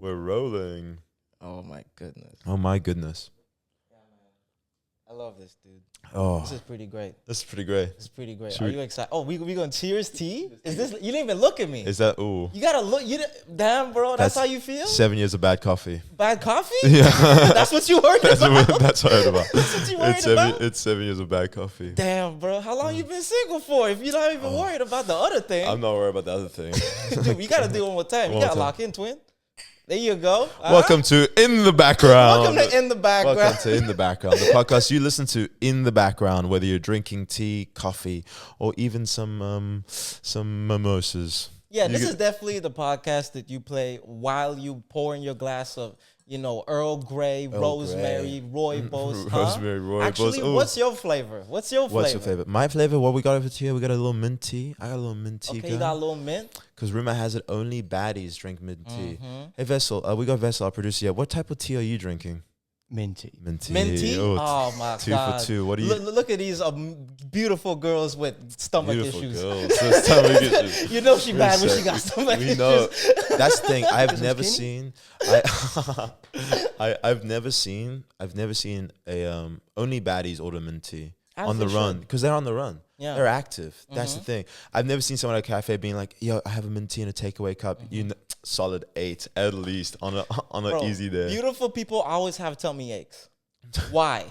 We're rolling. Oh my goodness. Oh my goodness. Yeah, man. I love this, dude. Oh, This is pretty great. this is pretty great. This is pretty great. Should Are we- you excited? Oh, we going cheers tea? Is this? You didn't even look at me. Is that ooh? You gotta look. Damn, bro. That's how you feel. 7 years of bad coffee. Bad coffee? Yeah, That's what you worried that's about. what I heard about. That's what you worried It's about. it's 7 years of bad coffee. Damn, bro. How long you been single for? If you're not even worried about the other thing, I'm not worried about the other thing. dude, you gotta do it one more time. One You more gotta time. lock in, twin. There you go. Welcome to In the Background. Welcome to In the Background. Welcome to In the Background, the podcast you listen to in the background, whether you're drinking tea, coffee, or even some mimosas. Yeah, You this get- is definitely the podcast that you play while you pour in your glass of, Earl Grey, rosemary, rooibos. Huh? Rosemary, rooibos. Actually, Ooh. what's your flavor? What's your flavor? What's your favorite? My flavor, what we got over here, we got a little mint tea. I got a little mint tea. Okay, you got a little mint. Because rumor has it only baddies drink mint tea. Mm-hmm. Hey, Vessel, we got Vessel, our producer. Yeah, what type of tea are you drinking? Minty. Mint tea. Mint tea? Oh, Oh, my two God. for two. What do you... Look at these beautiful girls with stomach Beautiful issues. girls. So stomach issues. You know she We're bad when set. she got stomach We issues. know. That's the thing. I've Is it never skinny? seen. I've never seen a only baddies order mint tea As on the they run should. because they're on the run. Yeah. They're active. That's the Mhm. thing. I've never seen someone at a cafe being like, "Yo, I have a mint tea in a takeaway cup." You know, solid 8 at least on an Bro, easy day. Beautiful people always have tummy aches. Why?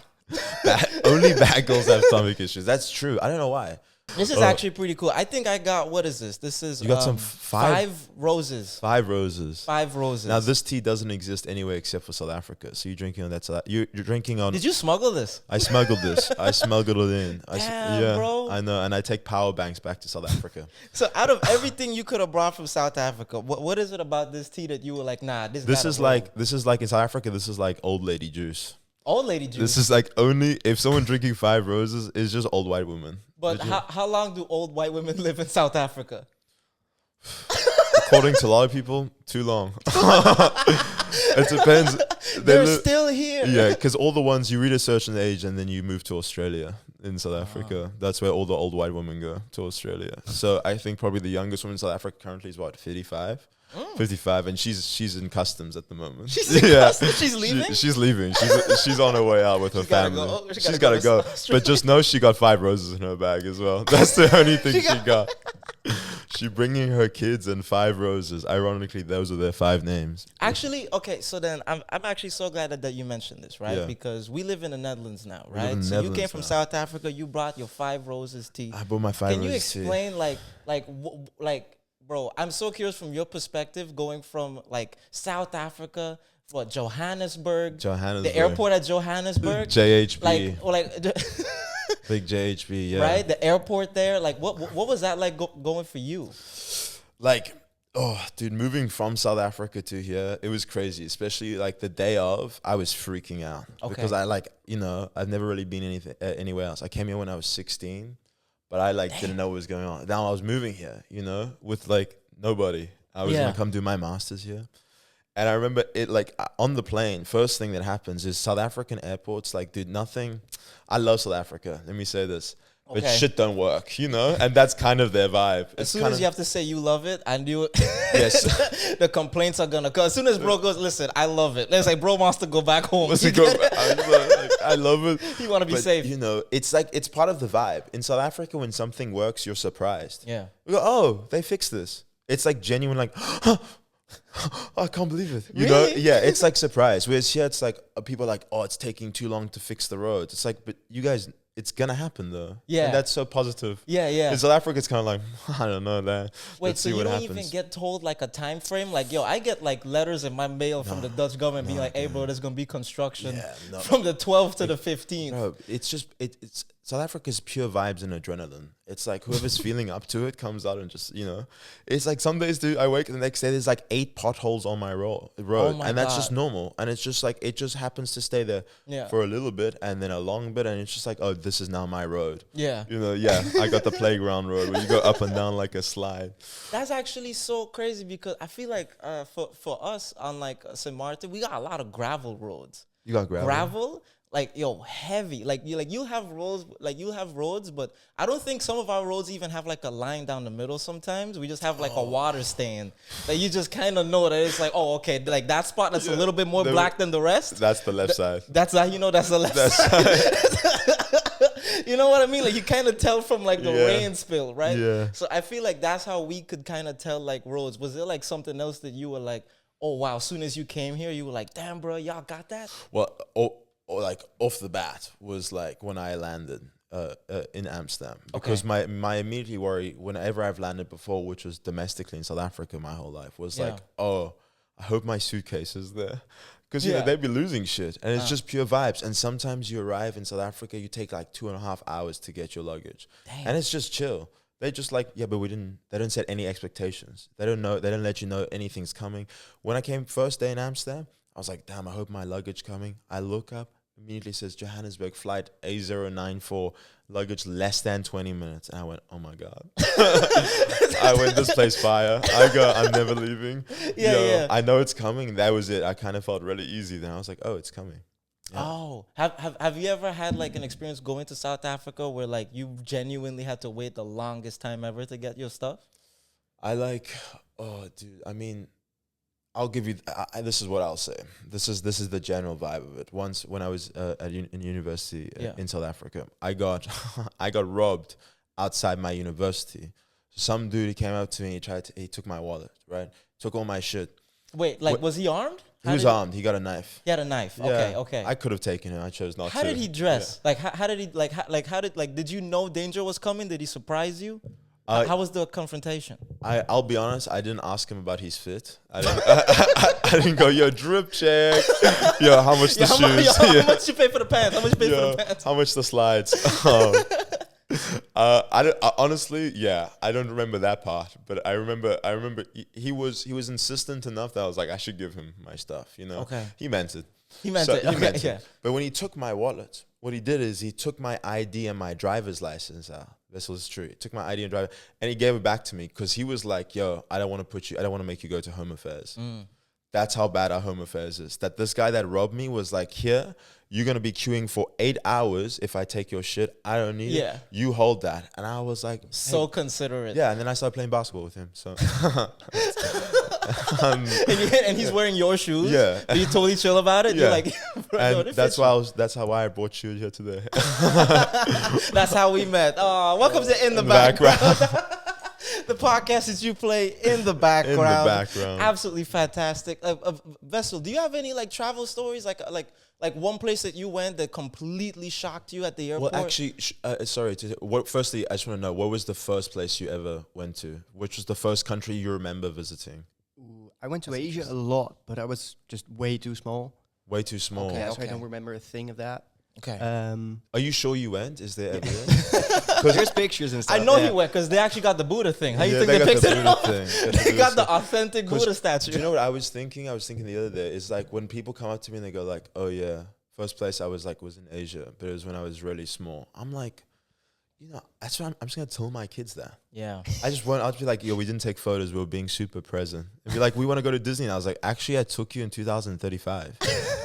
Only bad girls have stomach issues. That's true. I don't know why. This is Oh. actually pretty cool. I think I got, what is this? This is You got some five roses. 5 roses. 5 roses. Now this tea doesn't exist anywhere except for South Africa. So you're drinking on that. You're drinking on. Did you smuggle this? I smuggled this. I smuggled it in. Damn, bro. I know. And I take power banks back to South Africa. So out of everything you could have brought from South Africa, what is it about this tea that you were like, nah, this This gotta is roll? like in South Africa. This is like old lady juice. Old lady juice. This is like only if someone drinking 5 roses is just old white women. But Legit. how long do old white women live in South Africa? According to a lot of people, too long. It depends. They're li- still here. Yeah, because all the ones you read a certain age and then you move to Australia in South Africa. That's where all the old white women go, to Australia. So I think probably the youngest woman in South Africa currently is what, 55? 55, and she's in customs at the moment. She's in customs? She's leaving? She's leaving. She's on her way out with her She's gotta family. go. She's gotta go. Australia. But just know she got 5 roses in her bag as well. That's the only thing she got. She bringing her kids and 5 roses. Ironically, those are their 5 names. Actually, okay, so then I'm actually so glad that you mentioned this, right? Yeah. Because we live in the Netherlands now, We live in right? the So you came Netherlands from now. South Africa, you brought your 5 roses tea. I bought my 5 Can you roses tea. explain bro, I'm so curious from your perspective going from like South Africa, Johannesburg, Johannesburg. the airport at Johannesburg, JHB. like Big JHB, yeah. right, the airport there, like what was that like going for you? Like, oh, dude, moving from South Africa to here, it was crazy. Especially like the day of, I was freaking out because I I've never really been anywhere else. I came here when I was 16, but I didn't know what was going on. Now I was moving here, with like nobody. I was gonna come do my masters here. And I remember it on the plane, first thing that happens is South African airports, like, dude, nothing. I love South Africa. Let me say this. But Okay. shit don't work, and that's kind of their vibe. As soon as you have to say you love it, I knew it. Yes. The complaints are gonna come. As soon as bro goes, listen, I love it. Let's say bro wants to go back home. Listen, You get it? I love it. You want to be But, safe. it's part of the vibe. In South Africa, when something works, you're surprised. Yeah. We go, oh, they fixed this. It's like genuine, like, I can't believe it. You Really? know? Yeah, it's like surprise. Whereas here, it's like, people are like, oh, it's taking too long to fix the roads. It's like, but you guys, it's gonna happen though. Yeah. And that's so positive. Yeah, yeah. In South Africa, it's kind of like, I don't know, man. Wait, Let's so see you what don't happens. even get told like a time frame? Like, yo, I get like letters in my mail from the Dutch government being like, hey, bro, there's gonna be construction Yeah, no. from the 12th to the 15th. Bro, it's just it's South Africa's pure vibes and adrenaline. It's like whoever's feeling up to it comes out and just it's like some days, dude, I wake the next day, there's like 8 potholes on my road, my and that's just God. normal. And it's just like it just happens to stay there Yeah. for a little bit and then a long bit, and it's just like, oh, this is now my road. Yeah. I got the playground road where you go up and down like a slide. That's actually so crazy because I feel like for us on like St. Martin, we got a lot of gravel roads. You got gravel. Gravel, like heavy. Like you have roads, but I don't think some of our roads even have like a line down the middle. Sometimes we just have like a water stain that you just kind of know that it's like, oh, okay, like that spot that's a little bit more black than the rest. That's the left side. That's how you know that's the left side. You know what I mean? Like you kind of tell from like the rain spill, right? Yeah. So I feel like that's how we could kind of tell like roads. Was there like something else that you were like, oh wow, as soon as you came here, you were like, damn, bro, y'all got that? Well, like off the bat was like when I landed in Amsterdam, because my immediate worry whenever I've landed before, which was domestically in South Africa my whole life, was like, oh, I hope my suitcase is there. Because, you know, they'd be losing shit. And it's just pure vibes. And sometimes you arrive in South Africa, you take like 2.5 hours to get your luggage. Damn. And it's just chill. They just like, yeah, but they don't set any expectations. They don't let you know anything's coming. When I came first day in Amsterdam, I was like, damn, I hope my luggage coming. I look up, immediately says Johannesburg flight A094, luggage less than 20 minutes. And I went, oh my God. I went, this place fire. I'm never leaving. Yeah. I know it's coming. That was it. I kind of felt really easy. Then I was like, oh, it's coming. Yeah. Oh, have you ever had like an experience going to South Africa where like you genuinely had to wait the longest time ever to get your stuff? Oh, dude, I mean, I'll give you, this is what I'll say. This is the general vibe of it. Once when I was in university in South Africa, I got robbed outside my university. Some dude, he came up to me, he took my wallet, right? Took all my shit. Wait, like, was he armed? He was armed. He got a knife. He had a knife. Yeah. Okay. I could have taken it. I chose not to. How did he dress? Yeah. Did you know danger was coming? Did he surprise you? How was the confrontation? I'll be honest, I didn't ask him about his fit. I didn't go, yo, drip check. Yo, how much the shoes? How much you pay for the pants? How much you pay for the pants? How much the slides? Honestly, I don't remember that part, but I remember he was insistent enough that I was like, I should give him my stuff, you know? Okay. He meant it. He meant it. But when he took my wallet, what he did is he took my ID and my driver's license out. This was true. He took my ID and driver, and he gave it back to me because he was like, yo, I don't want to make you go to Home Affairs. That's how bad our Home Affairs is. That this guy that robbed me was like, here, you're going to be queuing for 8 hours if I take your shit. I don't need it. You hold that. And I was like, hey. So considerate. Yeah, and then I started playing basketball with him. So and he's wearing your shoes. Yeah. Are you totally chill about it? Yeah. You're like, and that's how I brought Sjoerd here today. That's how we met. Oh, welcome to In the Background. The podcast that you play in the background. In the background. Absolutely fantastic. Vessel, do you have any like travel stories? Like one place that you went that completely shocked you at the airport? Well, actually, firstly, I just want to know, what was the first place you ever went to? Which was the first country you remember visiting? I went to Asia a lot, but I was just way too small. Way too small. Okay, so I don't remember a thing of that. Okay. Are you sure you went? Is there evidence? Because there's pictures and stuff. I know he went because they actually got the Buddha thing. How you think they picked it up? They got the authentic Buddha statue. Do you know what I was thinking? I was thinking the other day. It's like when people come up to me and they go like, oh yeah, first place I was like was in Asia, but it was when I was really small. I'm like, you know, that's what I'm just going to tell my kids that. Yeah. I'll just be like, yo, we didn't take photos. We were being super present. And be like, we want to go to Disney. And I was like, actually, I took you in 2035.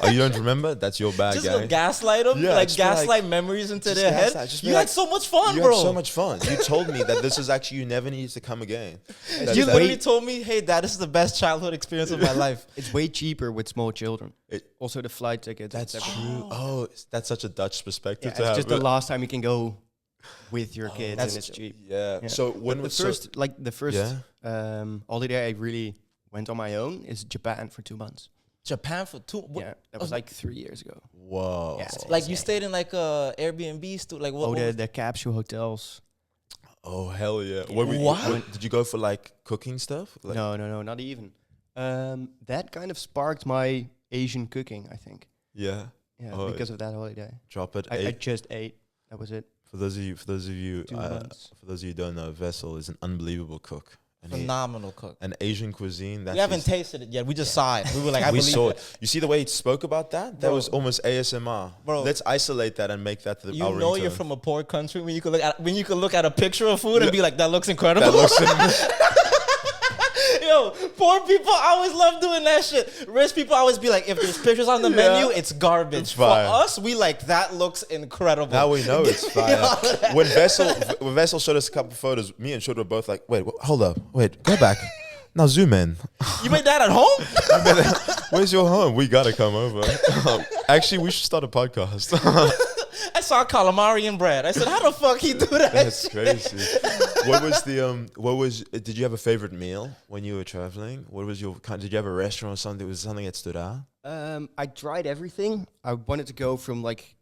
Oh, you don't remember? That's your bad, just guy. Just gaslight them? Yeah, like gaslight memories into their head? You had so much fun, bro. You had so much fun. You told me that this is actually, you never needed to come again. You literally told me, hey, Dad, this is the best childhood experience of my life. It's way cheaper with small children. Also, the flight tickets. That's true. Oh, that's such a Dutch perspective to it's have. just the last time you can go with your kids, and it's cheap. Yeah. So when the first holiday I really went on my own is Japan for 2 months. Japan for 2? Yeah, that was like 3 years ago. Whoa. Yeah, like you stayed in like Airbnb, like what? Oh, the capsule hotels. Oh hell yeah! What? Did you go for like cooking stuff? Like no, not even. That kind of sparked my Asian cooking, I think. Yeah. Yeah, because of that holiday. Drop it. I just ate. That was it. For those of you who don't know, Vessel is an unbelievable cook. Phenomenal cook. An Asian cuisine. We haven't tasted it yet. We just saw it. We were like, we saw it. You see the way he spoke about that? That was almost ASMR. Bro, let's isolate that and make that the You know you're from a poor country when you can look at a picture of food and be like, that looks incredible. That looks incredible. Yo, Yo, poor people always love doing that shit. Rich people always be like, if there's pictures on the menu, it's garbage. It's For fire. us, we like, that looks incredible. Now we know it's fire. When Vessel showed us a couple photos, me and Sjoerd were both like, wait, hold up. Wait, go back. Now zoom in. You made that at home? Where's your home? We gotta come over. Actually, we should start a podcast. I saw calamari and bread. I said, how the fuck he do that? That's shit? crazy. Did you have a favorite meal when you were traveling? What was your did you have a restaurant or something? Was something that stood out? I tried everything. I wanted to go from like,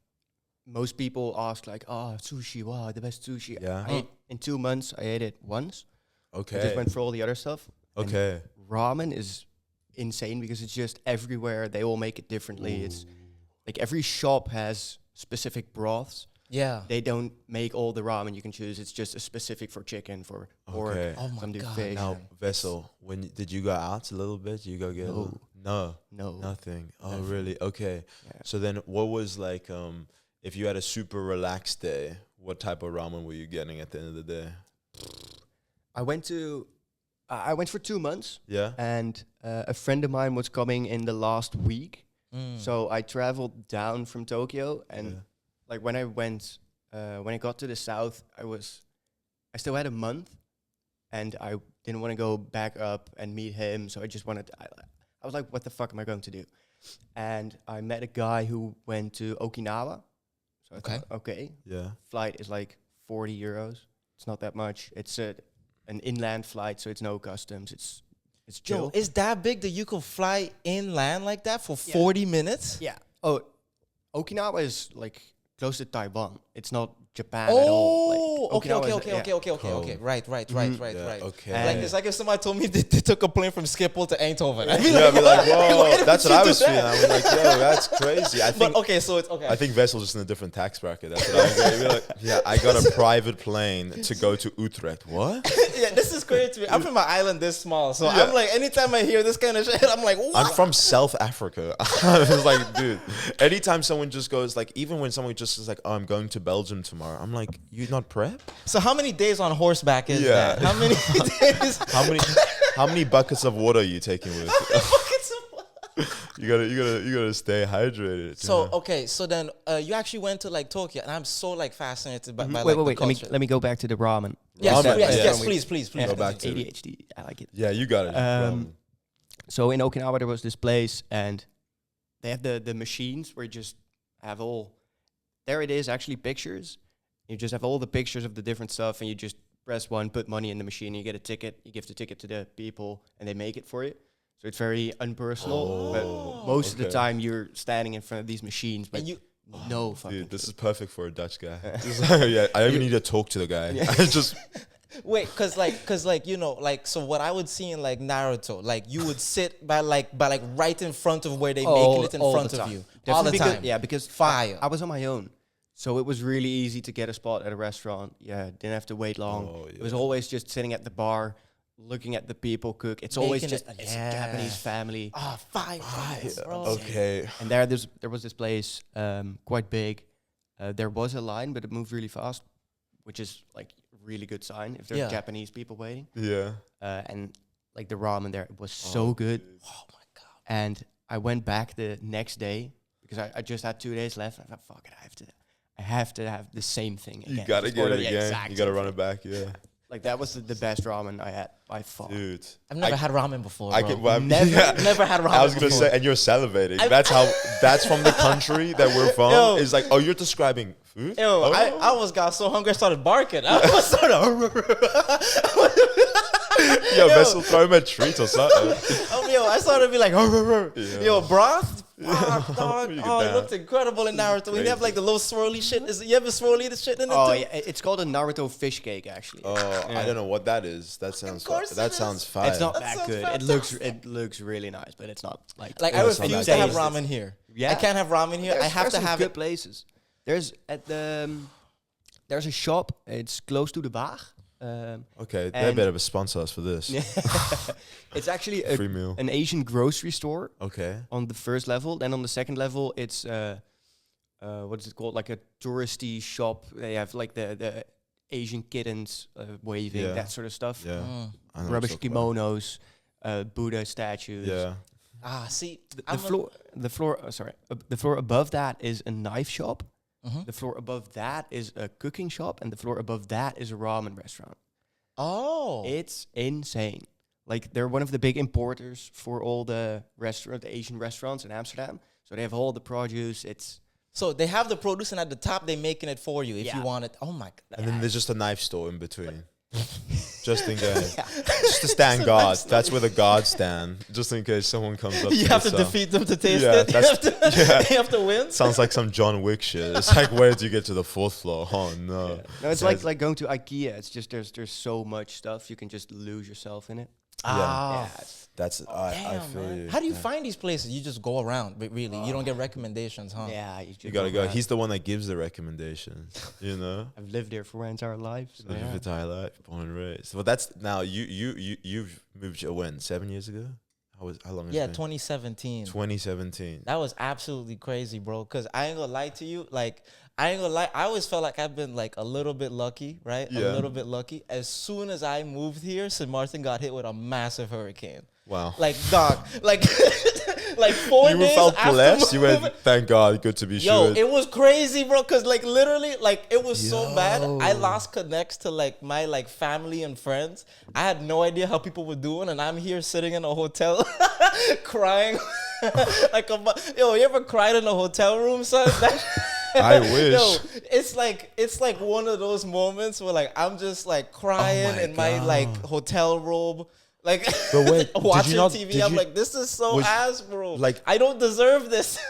most people ask like, oh, sushi, wow, the best sushi. Yeah. In 2 months, I ate it once. Okay. I just went for all the other stuff. Okay. And ramen is insane because it's just everywhere. They all make it differently. It's like every shop has specific broths. Yeah. They don't make all the ramen you can choose. It's just a specific for chicken, for pork. Okay. Oh my some do God. fish. Now, Vessel, did you go out a little bit? Did you go get No. Nothing. Oh, Never. really? Okay. Yeah. So then what was like, if you had a super relaxed day, what type of ramen were you getting at the end of the day? I went for 2 months, Yeah? and a friend of mine was coming in the last week. So I traveled down from Tokyo, and like when I got to the south, I still had a month, and I didn't want to go back up and meet him. So I just wanted, I was like, what the fuck am I going to do? And I met a guy who went to Okinawa. So I thought, okay, Yeah. flight is like 40 euros. It's not that much. It's an inland flight, so it's no customs. It's chill. Yo, is that big that you could fly inland like that for 40 minutes? Yeah. Oh, Okinawa is like close to Taiwan. It's not Japan at all. Like, Okay. Cold. Right. Yeah, okay. Like it's like if somebody told me they took a plane from Schiphol to Eindhoven. I'd be Yeah, I'd be like, whoa, why that's would what I you was do feeling. that? I was like, yo, that's crazy. I think But okay, so it's okay. I think Vessel's just in a different tax bracket. That's what I'm getting. Like, yeah, I got a private plane to go to Utrecht. What? Yeah, this is crazy to me. I'm from an island this small, so I'm like, anytime I hear this kind of shit, I'm like, what? I'm from South Africa. I was like, dude, anytime someone just goes, like, even when someone just is like, oh, I'm going to Belgium tomorrow, I'm like, you not prep? So how many days on horseback is Yeah. that? How many days? How many buckets of water are you taking with? Buckets of- you gotta stay hydrated. So yeah. okay, so then you actually went to like Tokyo, and I'm so like fascinated by wait, like, wait. the culture. Let me go back to the ramen. Yes, Ramen, yes, yeah. yes, please. Yeah, Go back to ADHD. I like it. Yeah, you got it. So in Okinawa there was this place, and they have the machines where you just have all. There it is, actually pictures. You just have all the pictures of the different stuff, and you just press one, put money in the machine, and you get a ticket. You give the ticket to the people, and they make it for you. So it's very unpersonal. But most of the okay. time, you're standing in front of these machines, but And you, no fucking. Dude, this is perfect for a Dutch guy. Yeah, I don't even need to talk to the guy. I just wait, cause like you know, like so what I would see in like Naruto, like you would sit by like right in front of where they making it in front of you all the time. Yeah, because Fire. I was on my own. So it was really easy to get a spot at a restaurant. Yeah, didn't have to wait long. Oh, It was always just sitting at the bar, looking at the people cook. It's Making always it- just it's a yeah. Japanese family. Ah, fire, bro. okay. And there was this place, quite big. There was a line, but it moved really fast, which is like a really good sign if there's Yeah. Japanese people waiting. Yeah. And like the ramen there was so good. Oh my god. And I went back the next day because I just had 2 days left. I thought, fuck it, I have to have the same thing again. You gotta Just get order it the again. exact You gotta same run thing. it back. Yeah, Like that was the best ramen I had by far. dude. I've never had ramen before. I bro. can. Well, Never had ramen. I was gonna before. say, and you're salivating. That's from the country that we're from. Yo. It's like, oh, you're describing food. Yo, Oh. I almost got so hungry I started barking. I was sort Yo, Vessel, throw him a treat or something. I started to be like, Yeah. yo, broth. Fuck, dog. You get Oh, it down. looked incredible in Naruto. When you have like the little swirly shit. You have a swirly shit in it Oh too? yeah, it's called a Naruto fish cake actually. Oh, I don't know what that is. That sounds. course That it sounds is. fire. It's not That that sounds good. fantastic. It looks really nice, but it's not like. Like Oh, I it's not refuse that to have tasty. ramen here. Yeah. I can't have ramen here. I have to There's some have good it. places. There's at the there's a shop. It's close to the Waag. Okay, they And- better sponsor us for this. It's actually Free meal. an Asian grocery store Okay. on the first level. Then on the second level, it's what is it called? Like a touristy shop. They have like the Asian kittens waving, Yeah. that sort of stuff. Yeah. Mm. I know what Rubbish you're talking about. kimonos. Buddha statues. Yeah. See, The floor above that is a knife shop. Mm-hmm. The floor above that is a cooking shop, and the floor above that is a ramen restaurant. Oh. It's insane. Like, they're one of the big importers for all the Asian restaurants in Amsterdam. So they have all the produce. So they have the produce, and at the top, they're making it for you if Yeah. you want it. Oh, my God. And then there's just a knife store in between. Just in case. Just to stand guard. That's where the guards stand. Just in case someone comes up You have to defeat them to taste Yeah, it. You have to win. Sounds like some John Wick shit. It's like, where do you get to the 4th floor? Oh, no. Yeah. No, it's like going to IKEA. It's just there's so much stuff. You can just lose yourself in it. Ah. That's, I Damn, feel man. you. How do you Yeah. find these places? You just go around, but really, you don't get recommendations, huh? Yeah, You gotta go. He's the one that gives the recommendations, you know? I've lived there for my entire life. So Live your entire life, born and raised. Well, that's now you've moved when 7 years ago? How long? Yeah, has it been? 2017. 2017. That was absolutely crazy, bro. Cause I ain't gonna lie to you, like I ain't gonna lie. I always felt like I've been like a little bit lucky, right? Yeah. A little bit lucky. As soon as I moved here, St. Martin got hit with a massive hurricane. Wow. Like dog, like like 4 You days felt after blessed. You moving- went. Thank God. Good to be Yo, sure. it was crazy, bro. Cause like literally, like it was so bad. I Yo. lost connects to like my like family and friends. I had no idea how people were doing, and I'm here sitting in a hotel, crying. Like yo, you ever cried in a hotel room, son? I wish. Yo, it's like one of those moments where like I'm just like crying my in my God. like hotel robe. Like But wait, did you watching not- TV, did I'm you- like, this is so was- ass, bro. like- I don't deserve this.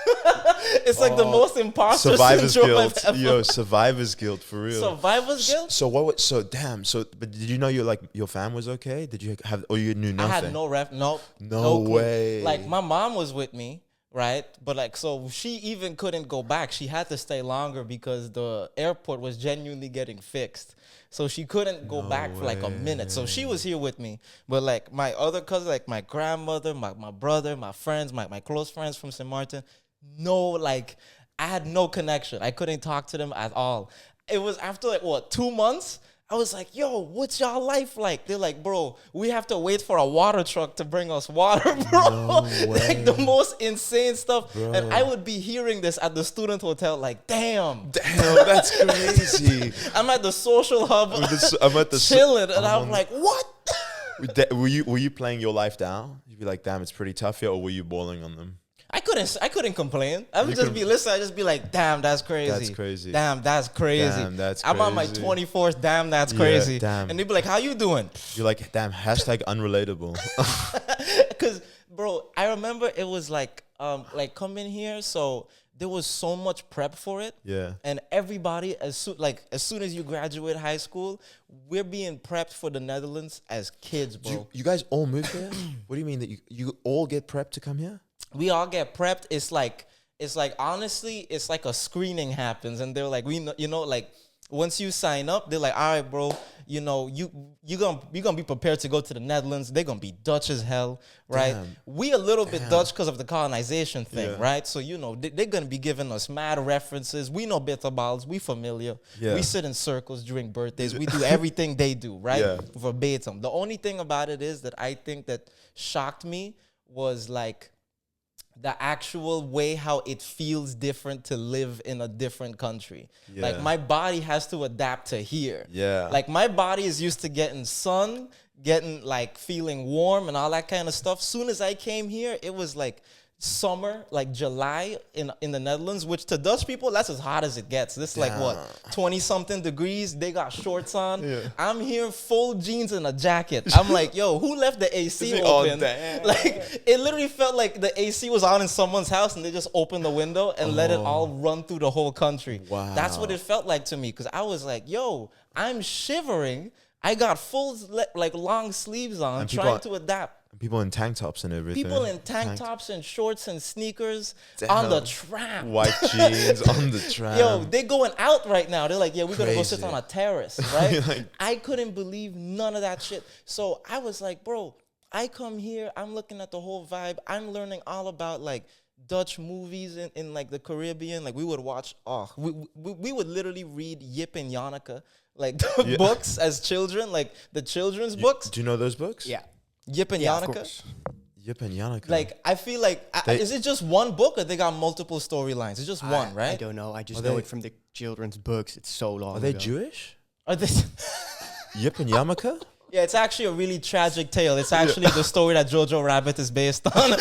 It's like the most imposter Survivor's syndrome guilt. I've ever. Yo, survivor's guilt for real. Survivor's guilt. So what? So damn. So but did you know your fam was okay? Did you have? Or you knew I nothing? had no ref. No clue. way. Like my mom was with me, right? But like, so she even couldn't go back. She had to stay longer because the airport was genuinely getting fixed. So she couldn't go back for like a minute. So she was here with me. But like my other cousin, like my grandmother, my brother, my friends, my close friends from St. Martin, no, like I had no connection. I couldn't talk to them at all. It was after like 2 months. I was like, yo, what's y'all life like? They're like, bro, we have to wait for a water truck to bring us water, bro. No Like the most insane stuff. Bro. And I would be hearing this at the student hotel, like, damn. Damn, that's crazy. I'm at the social hub I'm at the chilling, and I'm like, what? Were you playing your life down? You'd be like, damn, it's pretty tough here, or were you balling on them? I couldn't complain. I would You just couldn't- be listening. I'd just be like, damn, that's crazy. That's crazy. Damn, that's crazy. Damn, that's I'm on my crazy. 24th. Damn, that's Yeah, crazy. damn. And they'd be like, how you doing? You're like, damn, hashtag unrelatable. Because, bro, I remember it was like coming here. So there was so much prep for it. Yeah. And everybody, as soon as you graduate high school, we're being prepped for the Netherlands as kids, bro. You guys all moved here? What do you mean that you all get prepped to come here? We all get prepped. It's like honestly, it's like a screening happens, and they're like, we know, like once you sign up, they're like, all right, bro, you're gonna be prepared to go to the Netherlands. They're gonna be Dutch as hell, right? Damn. We a little bit Dutch because of the colonization thing, Yeah. right? So they're gonna be giving us mad references. We know bitterballs. We familiar. Yeah. We sit in circles during birthdays. We do everything they do, right? Yeah. Verbatim. The only thing about it is that I think that shocked me was like the actual way how it feels different to live in a different country. Yeah. Like my body has to adapt to here. Yeah. Like my body is used to getting sun, getting like feeling warm and all that kind of stuff. Soon as I came here, it was like summer, like July in the Netherlands, which to Dutch people, that's as hot as it gets. This is like what, 20 something degrees. They got shorts on. Yeah. I'm here full jeans and a jacket. I'm like, yo, who left the AC Is it on open? damn? Like it literally felt like the AC was on in someone's house and they just opened the window and let it all run through the whole country. Wow. That's what it felt like to me, because I was like, yo, I'm shivering. I got full like long sleeves on, And people trying are- to adapt. People in tank tops and everything. People in tank tops and shorts and sneakers Damn. on the tram. White jeans on the tram. Yo, they going out right now. They're like, yeah, we're going to go sit Crazy. on a terrace, right? Like- I couldn't believe none of that shit. So I was like, bro, I come here, I'm looking at the whole vibe. I'm learning all about like Dutch movies in like the Caribbean. Like we would watch, we would literally read Yip and Janneke, like the Yeah. books as children, like the children's books. Do you know those books? Yeah. Yip and Yeah, of Yannicka? course. Yip and Yannicka. Like, I feel like, is it just one book or they got multiple storylines? It's just one, right? I don't know. I just Are know they- it from the children's books. It's so long are they ago. Jewish? Are they? Yip and Yannicka? Yeah, it's actually a really tragic tale. It's actually the story that Jojo Rabbit is based on.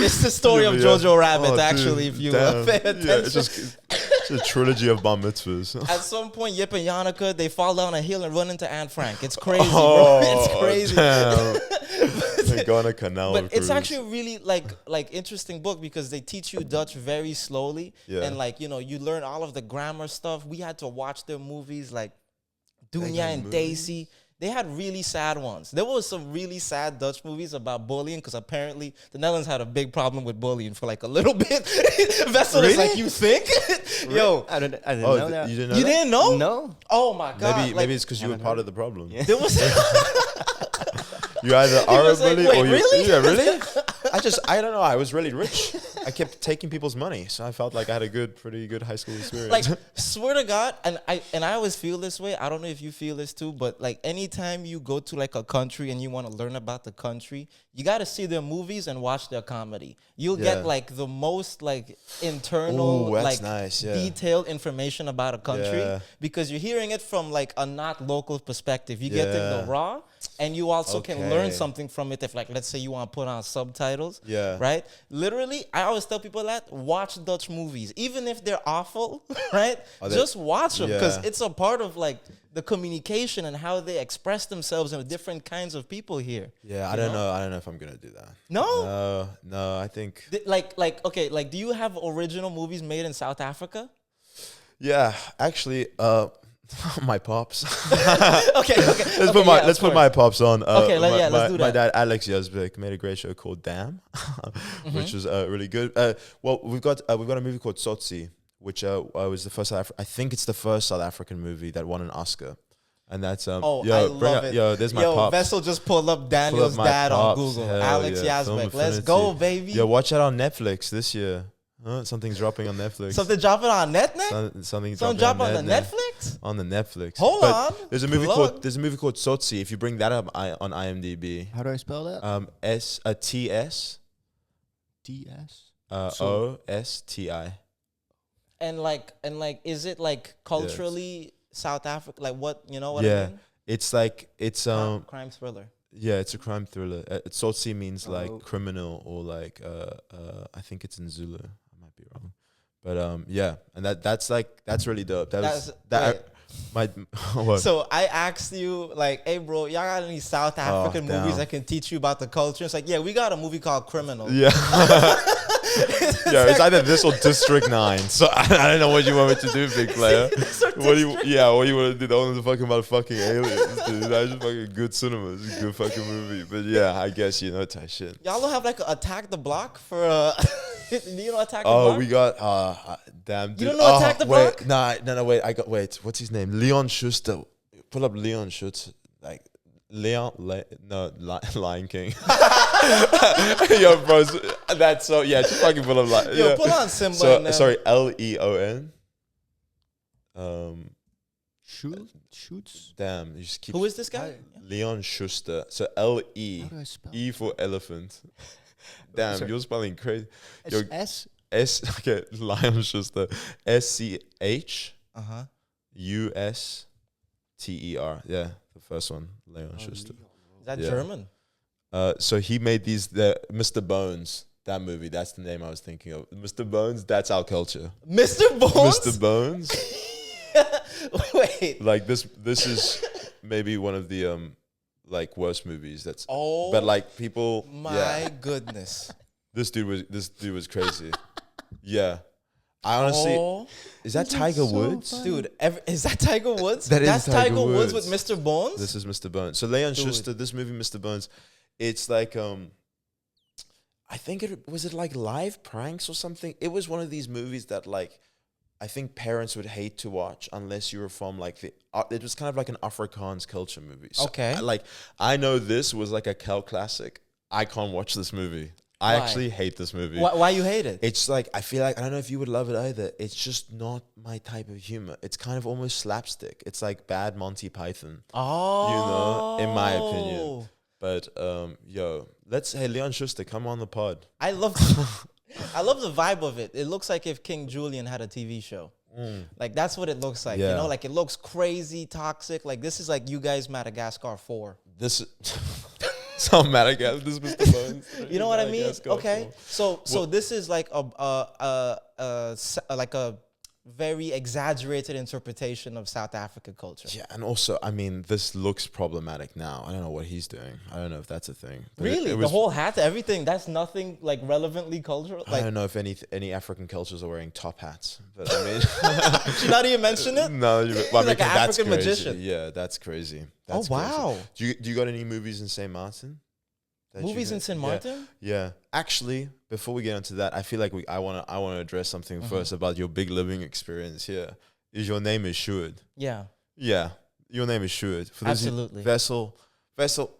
It's the story of Jojo Rabbit, actually, if you pay attention. Yeah, it's a trilogy of bar mitzvahs. At some point, Yip and Yannicka, they fall down a hill and run into Anne Frank. It's crazy, bro. It's crazy. Damn. They go on a canal But it's cruise. actually a really like interesting book because they teach you Dutch very slowly. Yeah. And like, you know, you learn all of the grammar stuff. We had to watch their movies like Dunya got and movies? Daisy. They had really sad ones. There was some really sad Dutch movies about bullying because apparently the Netherlands had a big problem with bullying for like a little bit. Vessel is like, you think? Yo. I didn't know that. You didn't know You that? didn't know? No. Oh my God. Maybe it's because you were part of the problem. Yeah. There was You either are a was like, bully wait, or you. really? Yeah, really? I don't know. I was really rich. I kept taking people's money, so I felt like I had a pretty good high school experience. like, swear to God, and I always feel this way. I don't know if you feel this too, but like anytime you go to like a country and you want to learn about the country, you got to see their movies and watch their comedy. You'll Yeah. get like the most like internal, Ooh, that's like nice, yeah. detailed information about a country Yeah. because you're hearing it from like a not local perspective. You get Yeah. the raw, and you also can learn Okay. something from it. If like let's say you want to put on subtitles, Yeah. right? Literally, I always tell people that watch Dutch movies, even if they're awful, right? Are they- Just watch them because Yeah. it's a part of like the communication and how they express themselves and different kinds of people here. Yeah, I don't know. I don't know if I'm gonna do that. No, No. I think. Okay, like, do you have original movies made in South Africa? Yeah, actually, my pops. Okay, Let's put my pops on. Okay, let's do My that. dad, Alex Yazbek, made a great show called Damn, which was really good. Well, we've got a movie called Xoxo, which was the first. I think it's the first South African movie that won an Oscar, and that's Oh, Yo, I bring love up- it. Yo, there's my pops. Vessel just pulled up Daniel's my dad pops. on Google. Hell Alex yeah, Film Yazbek. Let's Affinity. go, baby. Yo, watch it on Netflix this year. Huh? Something's dropping on Netflix. Something dropping on Netflix? Something's Something dropping dropping on the Net- Netflix? On the Netflix. Hold But on. There's a movie Plug. called Xoxo. If you bring that up on IMDb, How do I spell that? TS DS. OSTI. And like, is it like culturally South Africa? Like what, you know what I Yeah, mean? it's like it's Crime thriller. yeah, it's a crime thriller. Tsotsi means like Oh. criminal or like I think it's in Zulu. I might be wrong, but yeah, and that's really dope. My what? So I asked you, like, hey, bro, y'all got any South African damn. movies that can teach you about the culture? It's like, yeah, we got a movie called Criminal. Yeah. Yeah, it's either this or District 9. So I don't know what you want me to do, big player. What do you want to do? Own the fucking motherfucking aliens, dude. That's just fucking good cinema. It's a good fucking movie. But yeah, I guess you know type shit. Y'all don't have like Attack the Block for do you know Attack the Oh, Block? we got damn. Dude. You don't know Attack the wait, Block? No, wait. What's his name? Leon Schuster. Pull up Leon Schuster. Like Lion King. Yo, bro, that's so yeah. Just fucking pull up Yo, yeah. pull on Simba. So and them. sorry, Leon. Shoots. Damn, you just keep. Who is this guy? Leon Schuster. So LE. How do I spell? E for elephant. Damn, Sorry. you're spelling crazy. Yo, S. okay, Leon Schuster. SCH Uh-huh. USTER. Yeah, the first one, Leon Schuster. Is that Yeah. German? So he made the Mr. Bones. That movie, that's the name I was thinking of. Mr. Bones, that's our culture. Mr. Bones? Mr. Bones. Wait. Like this is maybe one of the like worst movies that's Oh. but like people My goodness. This dude was crazy. Yeah. I honestly Oh. is that Tiger Woods? Dude, is that Tiger Woods? That is That's Tiger Tiger Woods Woods. with Mr. Bones? This is Mr. Bones. So Leon Dude. Schuster, this movie Mr. Bones, it's like I think it was like live pranks or something. It was one of these movies that like I think parents would hate to watch unless you were from like the. It was kind of like an Afrikaans culture movie. So Okay. I know this was like a Kel classic. I can't watch this movie. I Why? actually hate this movie. Why you hate it? It's like, I feel like, I don't know if you would love it either. It's just not my type of humor. It's kind of almost slapstick. It's like bad Monty Python. Oh. You know, in my opinion. But, hey, Leon Schuster, come on the pod. I love the vibe of it. It looks like if King Julian had a TV show. Like, that's what it looks like. Yeah. You know, like, it looks crazy, toxic. Like, this is like you guys Madagascar 4. This so Madagascar. This is Mr. Bones. You know what I mean? Madagascar Okay. four. So this is like a very exaggerated interpretation of South African culture. Yeah, and also, I mean, this looks problematic now. I don't know what he's doing. I don't know if that's a thing. But Really? it The was, whole hat, everything, that's nothing like relevantly cultural? I Like, don't know if any African cultures are wearing top hats. But I mean, should you not even mention it? no, well, like an because that's African crazy. magician. Yeah, that's crazy. That's wow. Crazy. Do you got any movies in St. Martin? that you Movies in got? St. Martin? Yeah. Actually, before we get into that, I feel like I wanna address something first about your big living experience here. Your name is Sjoerd. Yeah. Yeah. Your name is Sjoerd. For those Absolutely. Vessel,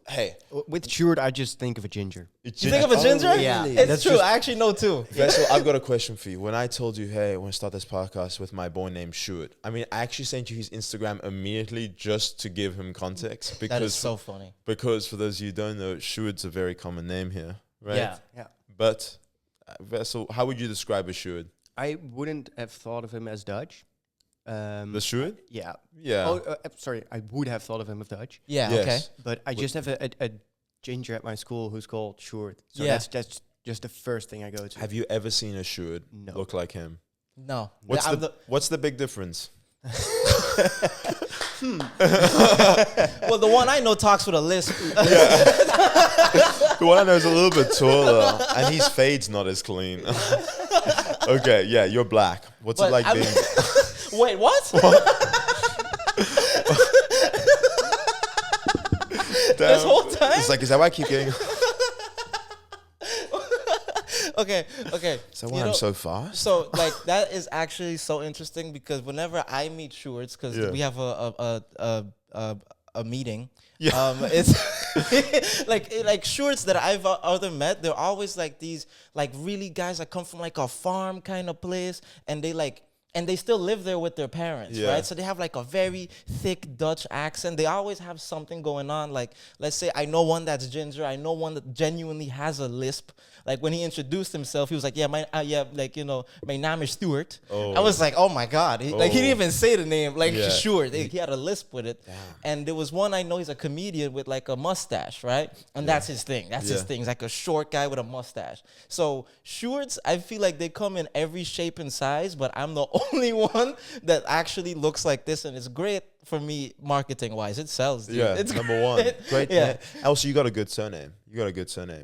hey. With Sjoerd, I just think of a ginger. You think of a ginger? Yeah. It's That's true. just- I actually know too. Vessel, I've got a question for you. When I told you, hey, I want to start this podcast with my boy named Sjoerd, I mean, I actually sent you his Instagram immediately just to give him context. Because That is so funny. Because for those of you who don't know, Sjoerd's a very common name here, right? Yeah. But, Vessel, how would you describe a Sjoerd? I wouldn't have thought of him as Dutch. The Sjoerd? Yeah. Yeah. Oh, sorry. I would have thought of him as Dutch, Yeah, Yes. okay. but I just have a ginger at my school who's called Sjoerd. So Yeah. that's just the first thing I go to. Have you ever seen a Sjoerd No. look like him? No. What's the big difference? Well, the one I know talks with a lisp. The one I know is a little bit taller, and his fade's not as clean. Okay, yeah, you're black. What's But it like I'm- being? Wait, what? This whole time? It's like, is that why I keep getting? Okay. Is that why I'm so fast? So like that is actually so interesting because whenever I meet Sjoerds, because Yeah. we have a meeting. Yeah. It's like Sjoerds that I've other met. They're always like these like really guys that come from like a farm kind of place, and they still live there with their parents, Yeah. right? So they have like a very thick Dutch accent. They always have something going on. Like, let's say I know one that's ginger. I know one that genuinely has a lisp. Like when he introduced himself, he was like, "Yeah, my name is Stuart." Oh. I was like, "Oh my god!" He didn't even say the name. Like, Yeah. sure, he had a lisp with it. And there was one I know. He's a comedian with like a mustache, right? And that's his thing. That's his Yeah. thing. He's like a short guy with a mustache. So Sjoerds, I feel like they come in every shape and size, but I'm the only one that actually looks like this, and it's great for me marketing wise. It sells, dude. Yeah, It's number one. Great. Yeah. Yeah. Also, you got a good surname.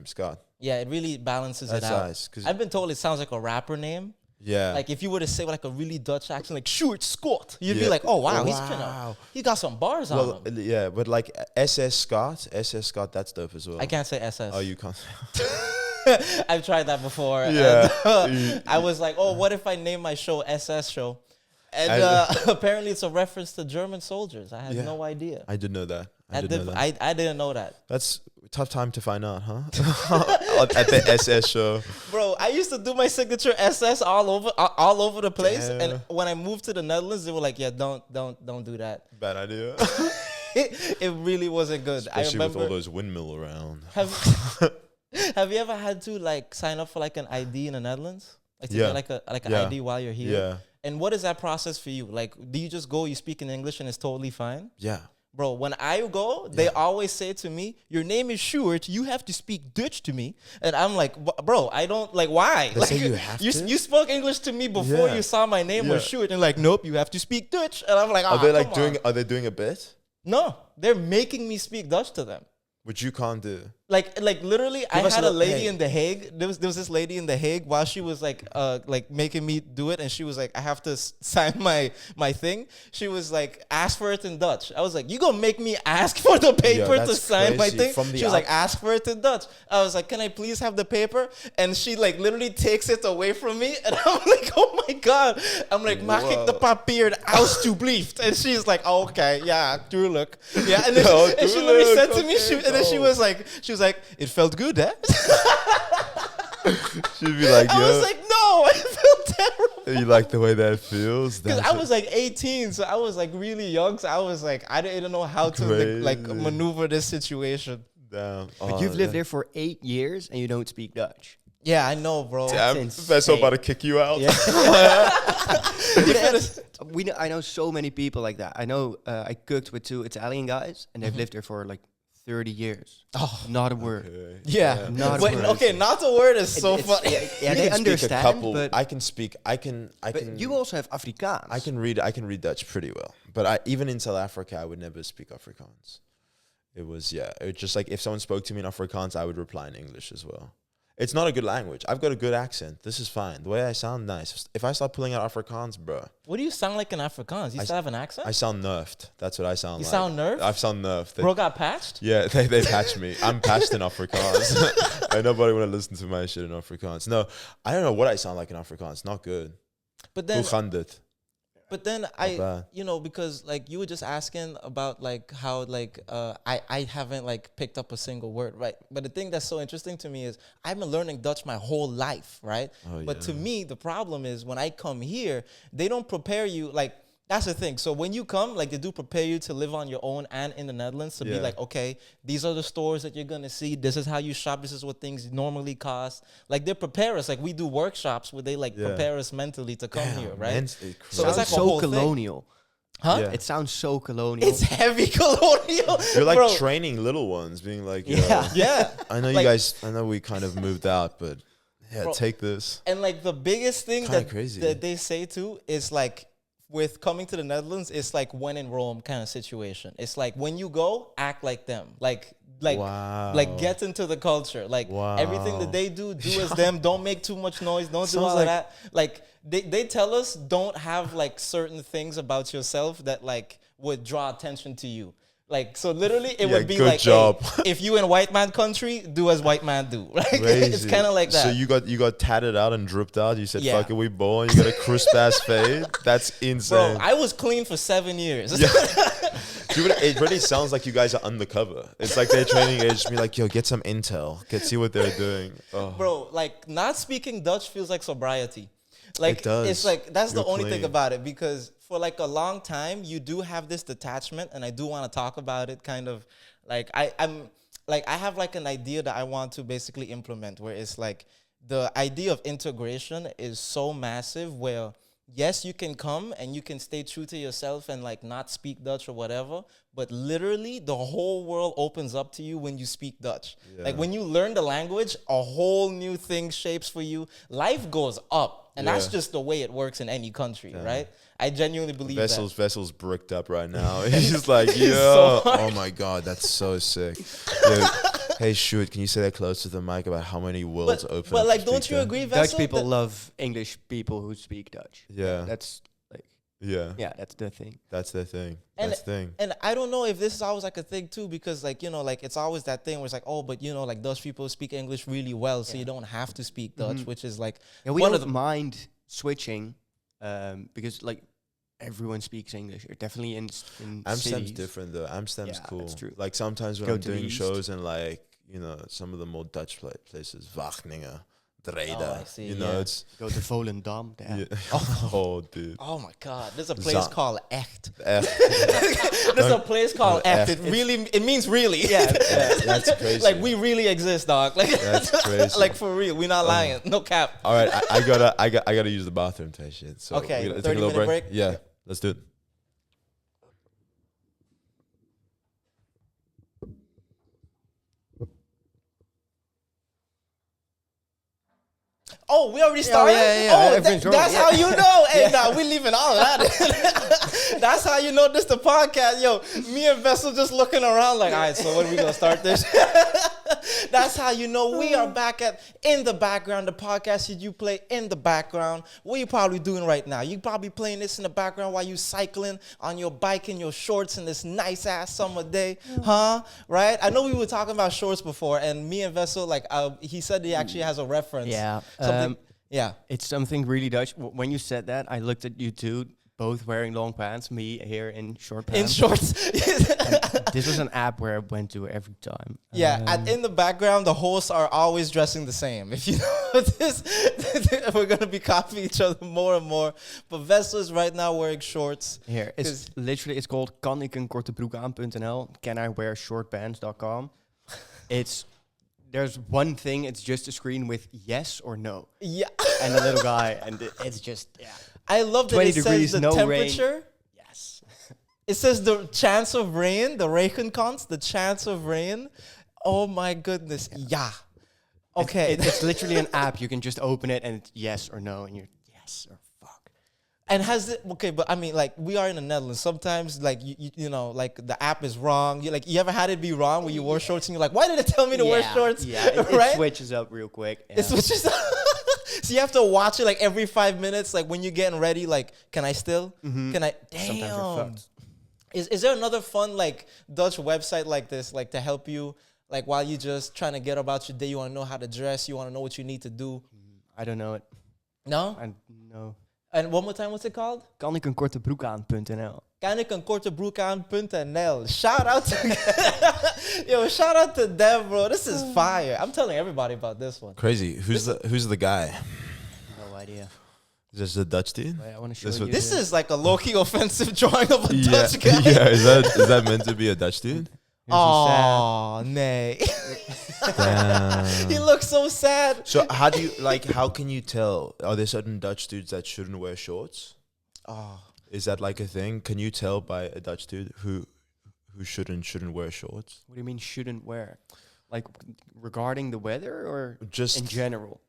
Scott. Yeah, it really balances That's it out. nice, 'cause- I've been told it sounds like a rapper name. Yeah. Like if you were to say with like a really Dutch accent, like Sjoerd Scott, you'd be Yeah. like, "Oh wow, Oh, he's wow. he got some bars on well, him." yeah, but like SS Scott, that's dope as well. I can't say SS. Oh, you can't. I've tried that before. Yeah. And, I was like, "Oh, what if I name my show SS Show?" And apparently, it's a reference to German soldiers. I had Yeah. no idea. I didn't know that. I didn't know that. That's a tough time to find out, huh? At the SS show. Bro, I used to do my signature SS all over the place, Damn. and when I moved to the Netherlands, they were like, "Yeah, don't do that." Bad idea. It really wasn't good. I Especially with remember. all those windmill around. Have you ever had to like sign up for like an ID in the Netherlands? Like to Yeah. get like an Yeah. ID while you're here? Yeah. And what is that process for you? Like, do you just go, you speak in English, and it's totally fine? Yeah. Bro, when I go, they always say to me, "Your name is Sjoerd. You have to speak Dutch to me." And I'm like, "Bro, I don't like why." They like, say you have to? You spoke English to me before Yeah. you saw my name was Yeah. Sjoerd, and like, "Nope, you have to speak Dutch." And I'm like, Are they like come on." Are they doing a bit? No, they're making me speak Dutch to them. Which you can't do. Like literally, I us had a a lady hey. in The Hague. There was this lady in The Hague while she was like making me do it, and she was like, I have to sign my thing. She was like, ask for it in Dutch. I was like, you gonna make me ask for the paper to that's sign my crazy. thing? From the She was like, ask for it in Dutch. I was like, can I please have the paper? And she like literally takes it away from me, and I'm like, oh my god. I'm like, mag ik de papier alstublieft? And she's like, oh, okay, yeah, tuurlijk. Yeah, and then and she literally said to me, okay, and then she was like, it felt good, eh? She'd be like, I was yo, like, no, I feel terrible. you like the way that feels? Because That's I was like 18, so I was like really young. So I was like, I didn't know how to like Crazy. maneuver this situation. damn. But you've lived there for 8 years and you don't speak Dutch. Yeah, I know, bro. Damn, That's Vessel insane. about to kick you out. Yeah. I know so many people like that. I know I cooked with 2 Italian guys and they've lived there for like 30 years. Oh, Not a word. Okay. yeah. Not a Wait, word. okay, not a word is so It's- funny. Yeah, You they can speak a understand, couple. but, I can speak. I can. you also have Afrikaans. I can read Dutch pretty well. But even in South Africa, I would never speak Afrikaans. It was just like if someone spoke to me in Afrikaans, I would reply in English as well. It's not a good language. I've got a good accent. This is fine. The way I sound, nice. If I start pulling out Afrikaans, bro, What do you sound like in Afrikaans? You still have an accent? I sound nerfed. That's what I sound You like. sound nerfed? I sound nerfed. Bro got patched? Yeah, they patched me. I'm patched in Afrikaans. And nobody want to listen to my shit in Afrikaans. No, I don't know what I sound like in Afrikaans. Not good. But then Hoe gaan dit? But then bad. because like you were just asking about like how like I haven't like picked up a single word, right? But the thing that's so interesting to me is I've been learning Dutch my whole life, right? Oh, but to yeah. me, the problem is when I come here, they don't prepare you like. That's the thing. So when you come, like they do prepare you to live on your own and in the Netherlands to be Yeah. like, okay, these are the stores that you're gonna see. This is how you shop. This is what things normally cost. Like they prepare us. Like we do workshops where they like Yeah. prepare us mentally to come Damn, here, right? man, So it's sounds like a so whole thing. colonial. Huh? Yeah. It sounds so colonial. It's heavy colonial. You're like bro. training little ones, being like, yo, Yeah. Yeah. I know Like- you guys, I know we kind of moved out, but yeah, Bro. take this. And like the biggest thing Kinda that, crazy. that they say too is like with coming to the Netherlands, it's like when in Rome kind of situation. It's like when you go, act like them. Like Wow. like get into the culture. Like everything that Wow. they do as them. Don't make too much noise. Don't do Sounds all like- of that. Like they tell us don't have like certain things about yourself that like would draw attention to you. Like so literally it Yeah, would be good like, job. hey, if you in white man country, do as white man do. Like it's Crazy. kind of like that. So you got tatted out and dripped out. You said, Yeah. "Fuck it, we born." You got a crisp ass fade. That's insane. Bro, I was clean for 7 years. Dude, it really sounds like you guys are undercover. It's like their training age. Be like, yo, get some intel. See what they're doing. Oh. Bro, like not speaking Dutch feels like sobriety. Like It does. it's like that's the You're only thing clean. about it because for like a long time you do have this detachment and I do want to talk about it kind of like I'm like I have like an idea that I want to basically implement where it's like the idea of integration is so massive where yes, you can come and you can stay true to yourself and like not speak Dutch or whatever, but literally the whole world opens up to you when you speak Dutch. Like Yeah. when you learn the language, a whole new thing shapes for you. Life goes up. And that's Yeah. just the way it works in any country, right? I genuinely believe Vessel's bricked up right now. He's like, yo, so hard. oh my god, that's so sick. Yo, hey, Sjoerd, can you say that close to the mic about how many worlds open? But up like, to don't speak you there? agree, Vessel? Dutch people that- love English people who speak Dutch. Yeah, That's like, yeah, that's the thing. that's their thing. And- That's the thing. And I don't know if this is always like a thing too, because like, you know, like it's always that thing where it's like, oh, but you know, like Dutch people speak English really well, so you don't have to speak Dutch, which is like Yeah, we one don't of the mind switching because like everyone speaks English. Or definitely in Amsterdam's cities. different though. Amsterdam's Yeah, cool. that's true. Like sometimes when Go I'm to the doing east. shows in like, you know, some of the more Dutch places, Wageningen, Dreda, I see, you know, yeah. it's Go to Volendam. There. yeah. oh, dude. oh my god, there's a place Zang. called Echt. Eh, There's a place called no, Echt. Echt. It means really. Yeah, that's crazy. Like we really exist, dog. Like That's crazy. like for real, we're not lying. No cap. All right, I gotta use the bathroom type shit. So Okay, we gotta take a 30-minute little break? Yeah, let's do it. Oh, we already started? yeah. Oh, Everything's that's rolling, how you know. Hey, nah, we leaving all of that. That's how you know this the podcast. Yo, me and Vessel just looking around like, all right, so when are we going to start this? That's how you know we are back at In the Background, the podcast that you play in the background. What you probably doing right now? You probably playing this in the background while you cycling on your bike in your shorts in this nice-ass summer day, huh? Right? I know we were talking about shorts before, and me and Vessel, like, he said he actually has a reference. Yeah. Something, yeah. It's something really Dutch. When you said that, I looked at you too. both wearing long pants. Me here in short In pants. shorts. This was an app where I went to every time. Yeah, and in the background, the hosts are always dressing the same. If you notice, we're gonna be copying each other more and more. But Vessel is right now wearing shorts. Here, it's literally, it's called kanikenkortebroekaan.nl. Can I wear shortpants.com? There's one thing, it's just a screen with yes or no. Yeah. And a little guy, and it's just, yeah. I love that 20 it degrees, says the no rain. temperature. Yes. It says the chance of rain, the regenkans, the chance of rain. Oh my goodness. Yeah. Okay. It's literally an app. You can just open it and it's yes or no, and you're yes or fuck. And has it, okay, but I mean, like, we are in the Netherlands. Sometimes, like, you know, like, the app is wrong. You ever had it be wrong where you wore shorts and you're like, why did it tell me to wear shorts? Yeah, it right? switches up real quick. Yeah. It switches up. So you have to watch it, like, every 5 minutes. Like, when you're getting ready, like, can I still? Can I? Sometimes you're Damn. fucked. Is there another fun, like, Dutch website like this, like, to help you, like, while you just trying to get about your day, you want to know how to dress, you want to know what you need to do? I don't know it. No? No. And one more time, what's it called? Kanikenkortebroekaan.nl. Kanikenkortebroekaan.nl. Shout out to yo, shout out to Dev, bro. This is fire. I'm telling everybody about this one. Crazy. Who's the guy? No idea. Is this the Dutch dude? Wait, I want to show This you. was- This is like a low-key offensive drawing of a Yeah, Dutch guy. yeah. Is that meant to be a Dutch dude? Oh, nay. Damn. He looks so sad. So how do you how can you tell? Are there certain Dutch dudes that shouldn't wear shorts? Oh. Is that like a thing? Can you tell by a Dutch dude who shouldn't wear shorts? What do you mean shouldn't wear? Like regarding the weather or Just in general?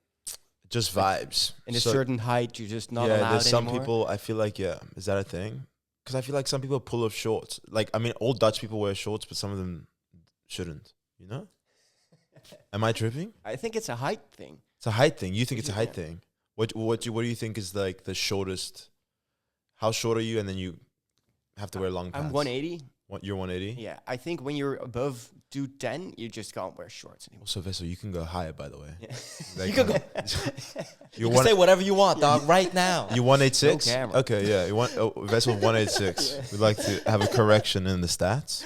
just vibes. In a So- certain height, you're just not yeah, allowed there's some anymore? people. I feel like is that a thing? Because I feel like some people pull off shorts. Like I mean, all Dutch people wear shorts, but some of them shouldn't. You know? Am I tripping? I think it's a height thing. It's a height thing. You think it's a height Yeah. thing? What do you think is like the shortest? How short are you? And then you have to wear long pants. I'm 180. You're 180. Yeah, I think when you're above 210, you just can't wear shorts anymore. Also, Vessel, you can go higher, by the way. Yeah. Like, You can go. you You can say whatever you want, dog, right now. You 186? No camera. Okay, yeah. You want Vessel 186. We'd like to have a correction in the stats.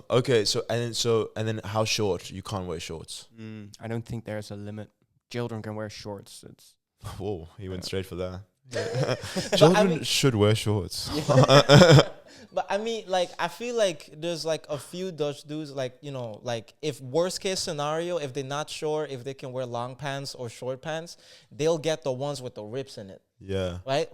Okay, so and then how short? You can't wear shorts. I don't think there's a limit. Children can wear shorts. It's Whoa, he went straight for that. But Children I mean- should wear shorts. But I mean, like, I feel like there's like a few Dutch dudes, like, you know, like if worst case scenario, if they're not sure if they can wear long pants or short pants, they'll get the ones with the rips in it, Yeah. right?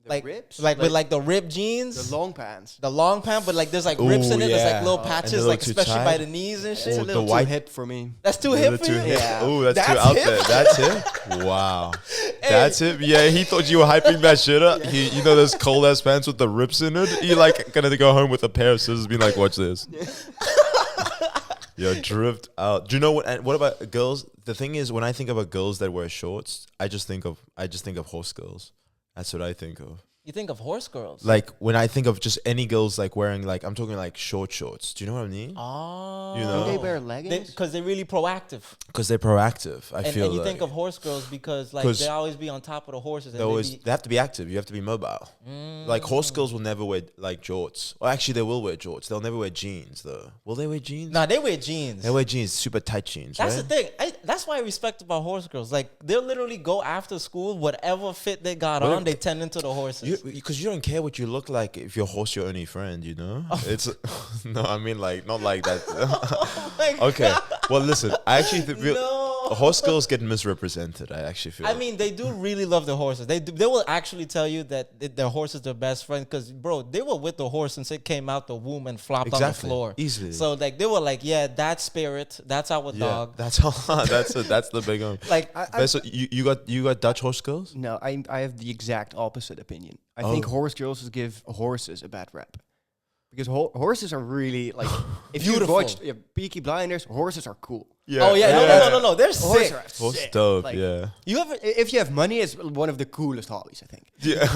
The like rips? like with Like like the ripped jeans, the long pants. the long pant, but like there's like rips in Ooh, it. There's like yeah. little And patches, they're like too especially by tight. the knees and It's shit. a the little too white- hip for me. That's too Is hip it for too you. hip? Yeah. Ooh, that's too That's out hip? there. That's hip. Wow. That's hip. Yeah, he thought you were hyping that shit up. You know those cold ass pants with the rips in it? He like gonna go home with a pair of scissors being like, watch this. You're dripped out. Do you know what? And what about girls? The thing is, when I think about girls that wear shorts, I just think of horse girls. That's what I think of. You think of horse girls? Like when I think of just any girls like wearing like I'm talking like short shorts. Do you know what I mean? Oh, You know? Do they wear leggings? because they're really proactive. Because they're proactive. I And feel you like think of horse girls because like 'Cause they always be on top of the horses. And they have to be active. You have to be mobile. Like horse girls will never wear like jorts. Or actually, they will wear jorts. They'll never wear jeans though. Will they wear jeans? Nah, they wear jeans. They wear jeans, super tight jeans. That's right? the thing. That's why I respect about horse girls. Like they'll literally go after school, whatever fit they got But on, they tend into the horses. Because you don't care what you look like if your horse your only friend, you know? It's no, I mean like not like that. Oh my Okay. God. Well, listen, I actually think No. horse girls get misrepresented. I actually feel. I mean, they do really love their horses. They will actually tell you that their horse is their best friend because, bro, they were with the horse since it came out the womb and flopped on the Exactly. floor. Easily. So like they were like, yeah, that's Spirit. That's our yeah, dog. that's all. That's the big one. Like So you got Dutch horse girls? No, I have the exact opposite opinion. I think horse girls give horses a bad rap. Because horses are really like if you Beautiful. watched Peaky Blinders, horses are cool. Yeah. Oh yeah, no. They're sick. Horse dope. Like, yeah. You ever, if you have money, it's one of the coolest hobbies, I think. Yeah.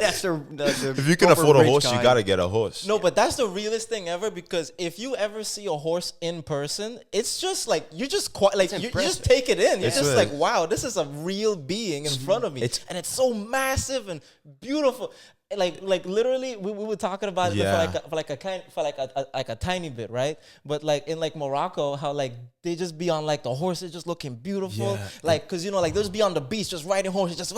That's the If you can proper afford a rich horse, guy. you gotta get a horse. No, but that's the realest thing ever, because if you ever see a horse in person, it's just like you just you just take it in. You're It's just really- like, wow, this is a real being in front of me, and it's so massive and beautiful. Like literally, we were talking about it for a tiny bit, right? But like in like Morocco, how like they just be on like the horses just looking beautiful, Yeah. like because you know like they'll just be on the beach just riding horses, just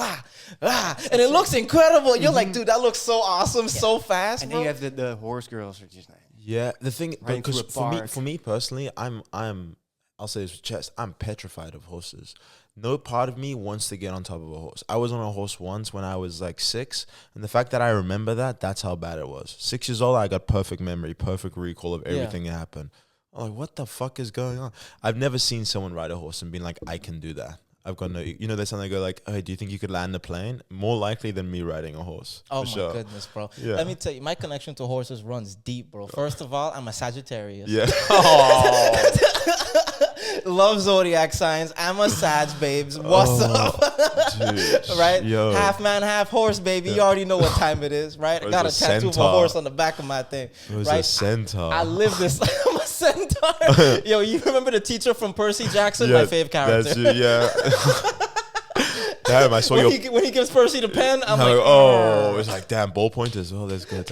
and it looks incredible. You're like, dude, that looks so awesome, so fast. And bro. then you have the horse girls are just like, Yeah, the thing, Riding because through a park. for me personally, I'll say this with chest, I'm petrified of horses. No part of me wants to get on top of a horse. I was on a horse once when I was like 6, and the fact that I remember that's how bad it was. 6 years old, I got perfect memory, perfect recall of everything that happened. I'm like, what the fuck is going on? I've never seen someone ride a horse and been like, I can do that. I've got no, you know, there's something they go like, hey, do you think you could land a plane? More likely than me riding a horse. Oh for my sure. goodness, bro. Yeah. Let me tell you, my connection to horses runs deep, bro. First of all, I'm a Sagittarius. Yeah. Love zodiac signs. I'm a Sag, babes. What's up? Dude, Right? yo. Half man, half horse, baby. You already know what time it is, right? I got a It's a tattoo of a centaur. horse on the back of my thing. It was right? a centaur. I live this. I'm a centaur. Yo, you remember the teacher from Percy Jackson? My fave character. That's you, yeah. Damn, I saw when he gives Percy the pen, I'm like, oh, it's like, damn, ball pointers. Oh, that's good.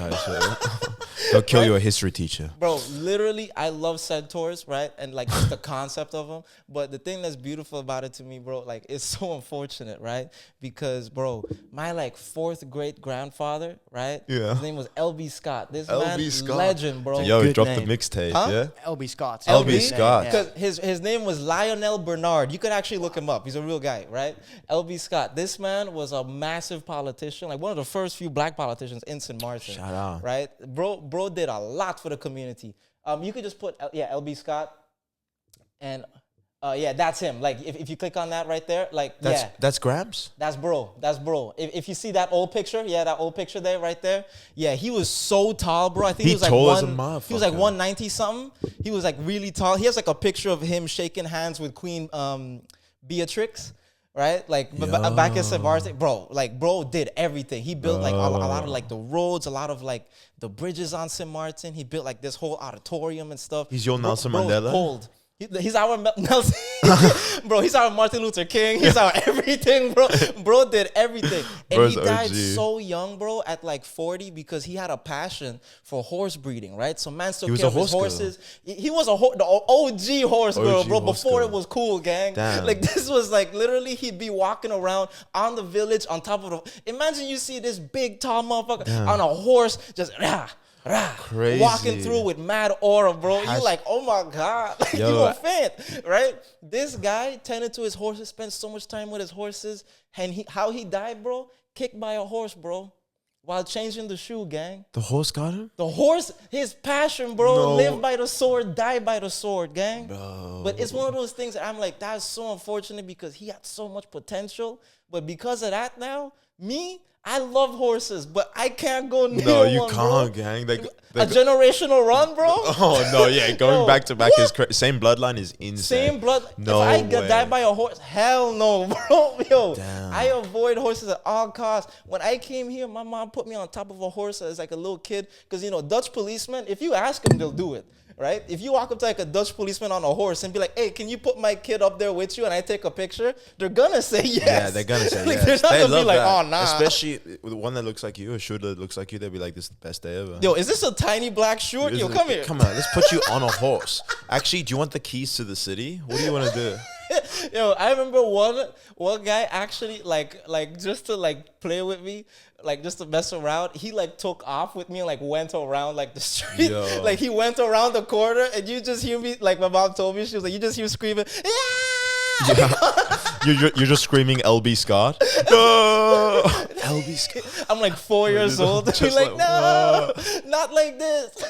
They'll kill your history teacher. bro, literally, I love centaurs, right? And like just the concept of them. But the thing that's beautiful about it to me, bro, like it's so unfortunate, right? Because, bro, my like 4th great grandfather, right? Yeah. His name was L.B. Scott. This L.B. man, Scott. legend, bro. Yo, he Good dropped name. the mixtape, Huh? yeah? LB Scott. L.B. LB? Scott. Because his name was Lionel Bernard. You could actually look him up. He's a real guy, right? L.B. Scott. This man was a massive politician, like one of the first few black politicians in St. Martin. Shout out. Right? Bro did a lot for the community. You could just put, L.B. Scott. And, that's him. Like, if you click on that right there, like, That's Grams? That's bro. That's bro. If you see that old picture, that old picture there, right there. Yeah, he was so tall, bro. I think he was like tall as a motherfucker. He was like 190 something. He was like really tall. He has like a picture of him shaking hands with Queen Beatrix, right? Like back in St. Martin, bro. Like bro did everything. He built like a lot of like the roads, a lot of like the bridges on St. Martin. He built like this whole auditorium and stuff. He's your Nelson Bro, Mandela? Cold. He's our Nelson, bro. He's our Martin Luther King. He's our everything, bro. Bro did everything, and Bro's he died OG. so young, bro, at like 40 because he had a passion for horse breeding, right? So man took He was care a of his horse horses. He was the OG horse girl, OG bro. horse Before girl. it was cool, gang. Damn. Like this was like literally he'd be walking around on the village on top of the. Imagine you see this big tall motherfucker on a horse, just Crazy. walking through with mad aura, bro. You like, oh my god, like, you Yo. a fan, right? This guy tended to his horses, spent so much time with his horses, and how he died, bro? Kicked by a horse, bro, while changing the shoe, gang. The horse got him? The horse, his passion, bro, No. live by the sword, die by the sword, gang. Bro. But it's one of those things that I'm like, that's so unfortunate because he had so much potential. But because of that now, I love horses, but I can't go near No, you one, can't, bro. gang. A generational run, bro. Oh, no, yeah. Going Yo, back to back what? is crazy. Same bloodline is insane. Same blood. No if I way. get died by a horse, hell no, bro. Yo, Damn. I avoid horses at all costs. When I came here, my mom put me on top of a horse as like a little kid. Because, Dutch policemen, if you ask them, they'll do it. Right? If you walk up to like a Dutch policeman on a horse and be like, hey, can you put my kid up there with you and I take a picture? They're gonna say yes. Yeah, they're gonna say Like, yes. They're not They gonna be love like, that. oh, nah. Especially with one that looks like you, or Sjoerd that looks like you, they'll be like, this is the best day ever. Yo, is this a tiny black Sjoerd? Yo, come here. Come on, let's put you on a horse. Actually, do you want the keys to the city? What do you want to do? Yo, I remember one guy actually like just to like play with me, like just to mess around. He like took off with me and like went around like the street. Yo. Like he went around the corner and you just hear me, like my mom told me, she was like, you just hear screaming, yeah! You're just screaming LB Scott. No! LB Scott. I'm like 4 years old. And Just be like, like, no, not like this.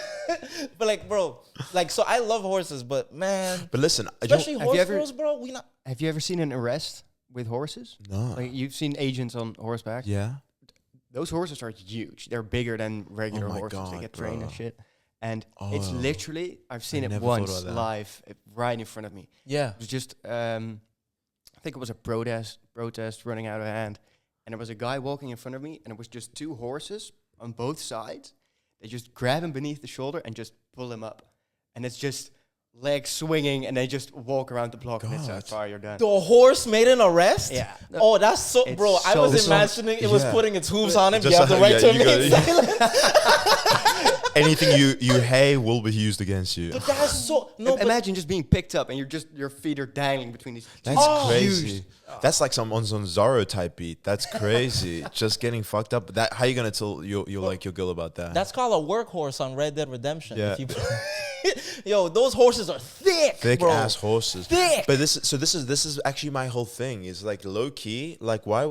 But like, bro, like, so I love horses, but man, But listen, especially Have horse you ever- girls, bro, we not. Have you ever seen an arrest with horses? no. Like you've seen agents on horseback. Yeah. Those horses are huge. They're bigger than regular Oh my horses. They God, get trained and bro. shit. And it's literally, I've seen it never thought once of that. live, right in front of me. Yeah. It was just, I think it was a protest running out of hand. And there was a guy walking in front of me, and it was just 2 horses on both sides. They just grab him beneath the shoulder and just pull him up. And it's just legs swinging, and they just walk around the block, and it's God. far you're done. The horse made an arrest? Yeah. Oh, that's so, It's bro. I so was This one- imagining it was yeah. putting its hooves on him. Just You have the like- right yeah, to you remain got- silent. Anything you hay will be used against you. But that's so, no, but Imagine just being picked up, and your feet are dangling between these. That's crazy. Huge. That's like some Zorro type beat. That's crazy. Just getting fucked up. That how you gonna tell your girl about that? that's called a workhorse on Red Dead Redemption. Yeah. If you Yo, those horses are thick, bro. ass horses. Thick. But this is actually my whole thing. Is like low key. Like why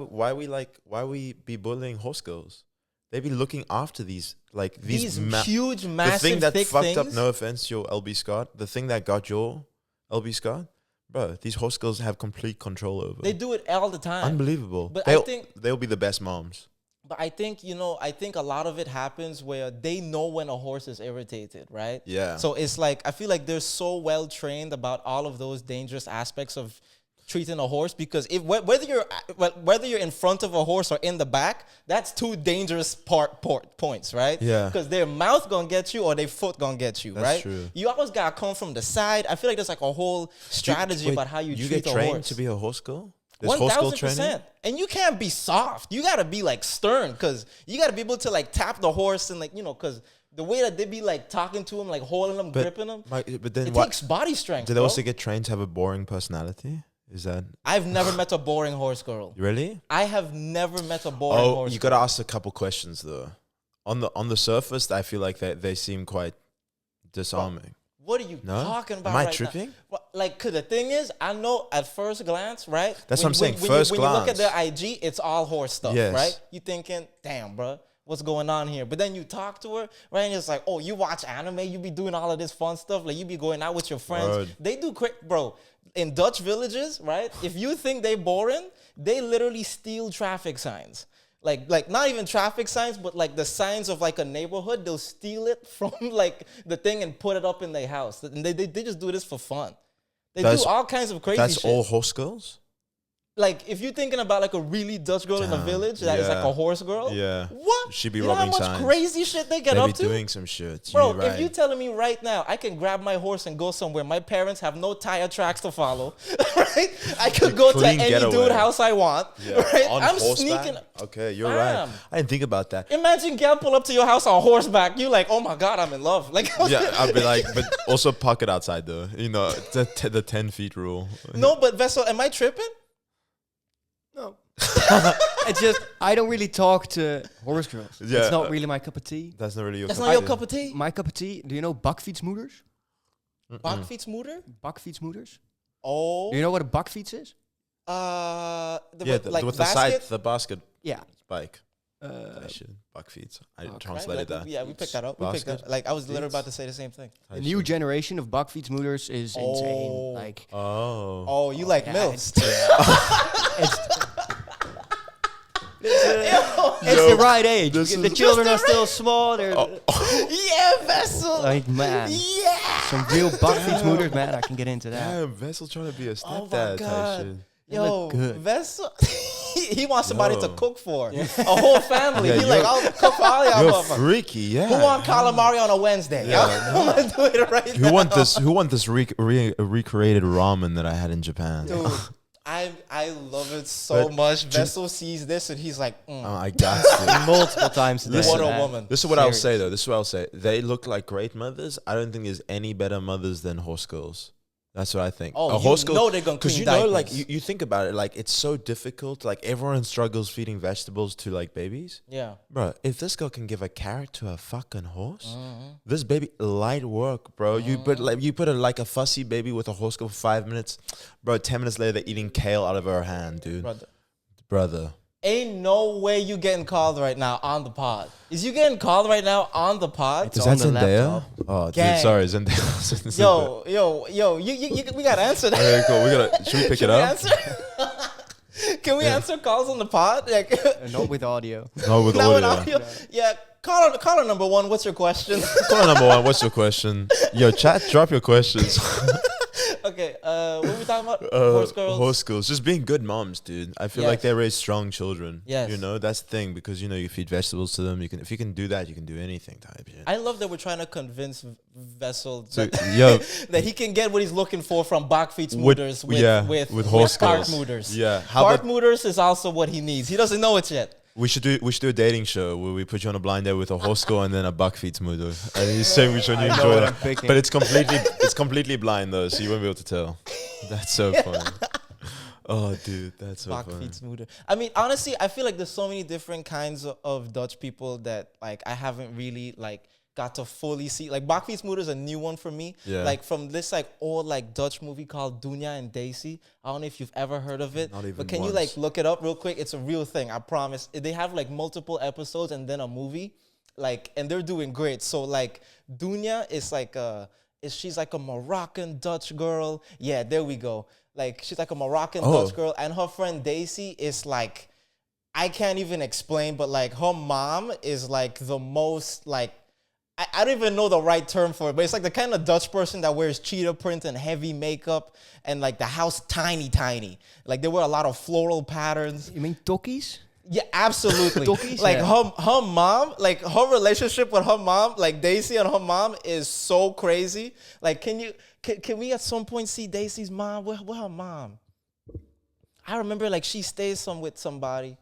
we be bullying horse girls? They be looking after these These huge, the massive, thing that thick fucked things. up. No offense, your LB Scott. The thing that got your LB Scott, bro. These horse girls have complete control over. They do it all the time. Unbelievable. But I think- they'll be the best moms. But I think, I think a lot of it happens where they know when a horse is irritated, right? Yeah. So it's like, I feel like they're so well trained about all of those dangerous aspects of treating a horse, because whether you're in front of a horse or in the back, that's 2 dangerous points, right? Yeah. Because their mouth gonna get you or their foot gonna get you, That's right? true. You always gotta come from the side. I feel like there's like a whole strategy Wait, about how you treat get a trained horse. to be a horse girl. There's horse girl training. 1000%. And you can't be soft. You gotta be like stern, because you gotta be able to like tap the horse and because the way that they be like talking to him, like holding him, gripping him, But then it what? takes body strength. Do they bro. also get trained to have a boring personality? Is that I've never met a boring horse girl. really? I have never met a boring Oh, horse you girl. got to ask a couple questions though. On the surface, I feel like they seem quite disarming. What are you No? talking about? Am I right tripping? Now? Well, like, cause the thing is, I know at first glance, right? That's what I'm saying, When first you look at glance. their IG, it's all horse stuff, Yes. right? You thinking, damn, bro, what's going on here? But then you talk to her, right? And it's like, oh, you watch anime, you be doing all of this fun stuff, like you be going out with your friends. Word. They do quick, bro. In Dutch villages, right? If you think they boring, they literally steal traffic signs. Like not even traffic signs, but like the signs of like a neighborhood, they'll steal it from like the thing and put it up in their house. And they just do this for fun. They That's- do all kinds of crazy That's shit. all horse girls? Like if you're thinking about like a really Dutch girl in a Damn, village that is like yeah. a horse girl. Yeah. What? She be you know how robbing much signs. crazy shit they get They up be to? doing some shit. Bro, You're right. if you telling me right now, I can grab my horse and go somewhere. My parents have no tire tracks to follow, right? I could go to Clean any getaway. dude house I want, right? On I'm horseback? sneaking. Okay, you're Fam. right. I didn't think about that. Imagine girl pull up to your house on horseback. You like, oh my God, I'm in love. Like, Yeah, I'd be like, but also park it outside though. You know, the 10 feet rule. no, but Vessel, am I tripping? No. It's just, I don't really talk to horse girls. Yeah, It's not really my cup of tea. That's not really your That's cup not your of cup of tea. My cup of tea, do you know bakfietsmoeders? Bakfietsmoeder? Bakfietsmoeders? Oh, Do you know what a bakfiets is? Yeah, like with the basket? side, the basket Yeah. bike. Uh, Buckfeet. I okay. translated Like, that. yeah, we picked that up. We picked Basket? that. Like I was literally Feet? about to say the same thing. the new generation of bakfietsmoeders is Oh. insane. Like, Oh. Oh, you like yeah, milfs? it's the right age. this The is- children are Just the still small. They're Yeah, Vessel. like, man, Yeah. some real bakfietsmoeders, man. I can get into that. Damn, Vessel trying to be a Oh my stepdad type God. shit. They look Yo, good. Vessel. He wants somebody to Yo. cook for a whole family. Yeah, He like, you're- I'll cook for all y'all You're motherfuckers. freaky, yeah. Who want calamari on a Wednesday? Yeah. I'm gonna do it right now. Who want this recreated ramen that I had in Japan? Dude, I love it so But much. Vessel sees this and he's like, I got you. Multiple times today. what a man. woman. This is what I'll say though. This is what I'll say. They look like great mothers. I don't think there's any better mothers than horse girls. That's what I think. Oh, A you horse girl, know they're gonna because clean you know, like diapers. you think about it, like it's so difficult. Like everyone struggles feeding vegetables to like babies. Yeah. Bro, if this girl can give a carrot to a fucking horse, Mm-hmm. this baby light work, bro. You put a like a fussy baby with a horse girl for 5 minutes, bro. 10 minutes later, they're eating kale out of her hand, dude. Brother. Ain't no way you getting called right now on the pod. Is you getting called right now on the pod? It's Is on that the Zendaya? laptop. Oh, Gang. dude, sorry, Zendaya. Yo, we gotta answer that. Okay, cool. Should we pick it up? Can we answer calls on the pod? Like, Not with audio. No, with not with audio. audio. Yeah, caller number one, what's your question? Caller number one, what's your question? Yo, chat, drop your questions. Okay, what were we talking about? Horse girls? Horse girls. Just being good moms, dude. I feel Yes. like they raise strong children. Yes. You know, that's the thing, because, you know, you feed vegetables to them. If you can do that, you can do anything type shit. I love that we're trying to convince Vessel So, that, yo, that he can get what he's looking for from with Bakfietsmoeders with horse girls. Parkmoeders. Yeah. How about Parkmoeders is also what he needs. He doesn't know it yet. we should do a dating show where we put you on a blind date with a horse girl and then a Bakfietsmoeder. And you say which one you I know enjoy. what I'm picking. But it's completely blind though, so you won't be able to tell. That's so funny. Oh, dude, that's so funny. Bakfietsmoeder. I mean, honestly, I feel like there's so many different kinds of Dutch people that like I haven't really like got to fully see. Like Bakfietsmoeder is a new one for me. Yeah. Like from this like old like Dutch movie called Dunya and Daisy. I don't know if you've ever heard of it. Not even but can you once. like look it up real quick? It's a real thing. I promise. They have like multiple episodes and then a movie. Like, and they're doing great. So like Dunya is like she's like a Moroccan Dutch girl. Yeah, there we go. Like she's like a Moroccan Dutch girl, and her friend Daisy is like, I can't even explain, but like her mom is like the most like, I don't even know the right term for it, but it's like the kind of Dutch person that wears cheetah print and heavy makeup, and like the house tiny. Like they wear a lot of floral patterns. You mean tokkies? Yeah, absolutely. Tokkies? Like Yeah. her mom, like her relationship with her mom, like Daisy and her mom is so crazy. Like, can we at some point see Daisy's mom? Where her mom? I remember like she stays with somebody.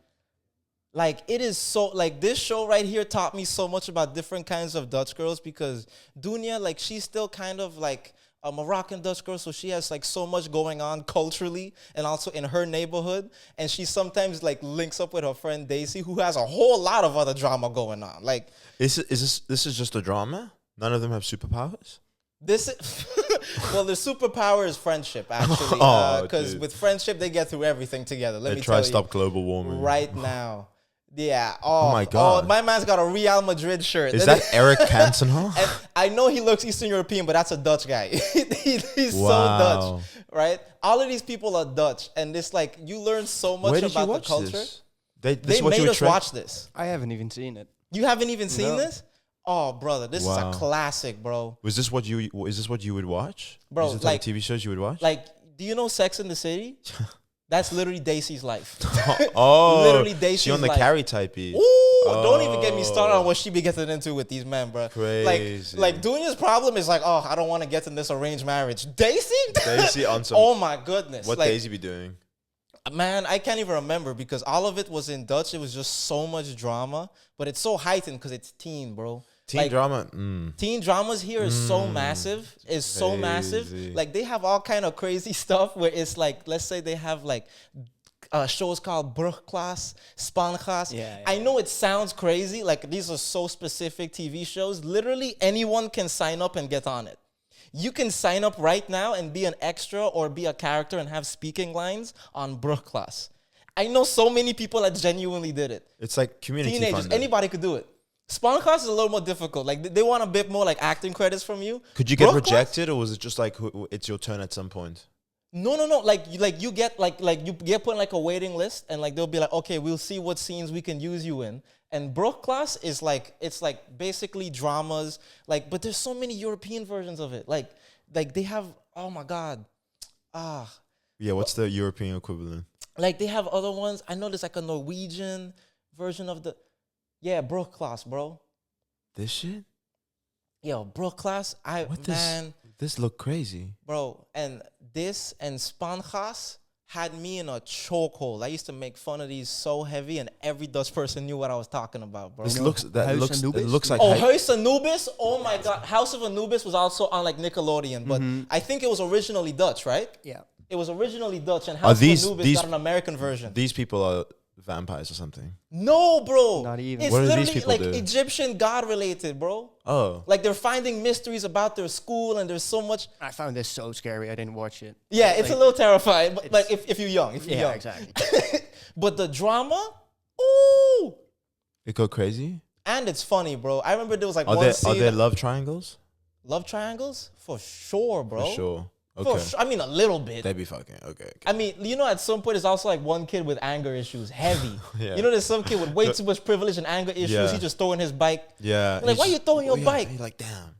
Like it is so like this show right here taught me so much about different kinds of Dutch girls, because Dunya, like she's still kind of like a Moroccan Dutch girl, so she has like so much going on culturally and also in her neighborhood, and she sometimes like links up with her friend Daisy, who has a whole lot of other drama going on. Like This is just a drama? None of them have superpowers? this is well, the superpower is friendship, actually, Oh, because dude. with friendship they get through everything together. Let They me try tell to you stop global warming. right now. Yeah. Oh, my God. Oh, my man's got a Real Madrid shirt. Is that Eric Cantona? And I know he looks Eastern European, but that's a Dutch guy. He's so Wow. Dutch, right? All of these people are Dutch, and it's like you learn so much Where did you about the watch culture. this? This They is what you made were us tra- watch this. I haven't even seen it. You haven't even seen No. this? Oh, brother, this is Wow. a classic, bro. Is this what you would watch? Bro, is it like- TV shows you would watch? Like, do you know Sex in the City? That's literally Daisy's life. Oh, literally Daisy's she on the like- carry typey. Ooh, don't even get me started on what she be getting into with these men, bro. Crazy. Like Dunya's problem is like, oh, I don't want to get in this arranged marriage. Daisy? Daisy on some. Oh my goodness. What like, Daisy be doing? Man, I can't even remember because all of it was in Dutch. It was just so much drama, but it's so heightened because it's teen, bro. Teen Like, drama. Teen dramas here is so massive. It's so massive. Crazy. Like they have all kind of crazy stuff where it's like, let's say they have like shows called Brugklas, Spangas. Yeah, I know it sounds crazy. Like these are so specific TV shows. Literally anyone can sign up and get on it. You can sign up right now and be an extra or be a character and have speaking lines on Brugklas. I know so many people that genuinely did it. It's like community Teenagers, funded. anybody could do it. Spangas is a little more difficult. Like they want a bit more like acting credits from you. Could you get Brugklas? rejected, or was it just like it's your turn at some point? No. Like you get like you get put in like a waiting list, and like they'll be like, okay, we'll see what scenes we can use you in. And Brugklas is like it's like basically dramas. Like, but there's so many European versions of it. Like they have, oh my god, Yeah, what's the European equivalent? like they have other ones. I know there's like a Norwegian version of Brugklas, bro. This shit? Yo, Brugklas, This look crazy. bro, and this and Spangas had me in a chokehold. I used to make fun of these so heavy, and every Dutch person knew what I was talking about, bro. This know, looks Huis it Anubis? looks like Oh, hy- Huis Anubis? Oh my god. House of Anubis was also on like Nickelodeon, but I think it was originally Dutch, right? Yeah. It was originally Dutch, and House these- of Anubis these- got an American version. these people are vampires or something. No, bro. Not even. It's What do these literally people like do? Egyptian god related, bro. Oh, Like they're finding mysteries about their school, and there's so much. I found this so scary. I didn't watch it. Yeah, it's Like, a little terrifying, but like if you're young, Yeah, exactly. But the drama, ooh, it go crazy. and it's funny, bro. I remember there was like Are one there scene. love triangles? Love triangles for sure, bro. For sure. Okay. I mean, a little bit. They be fucking. Okay. I mean, you know, at some point, there's also like one kid with anger issues, heavy. Yeah. You know, there's some kid with way too much privilege and anger issues. Yeah. He just throwing his bike. Yeah. Like, why you throwing your bike? You're like, damn.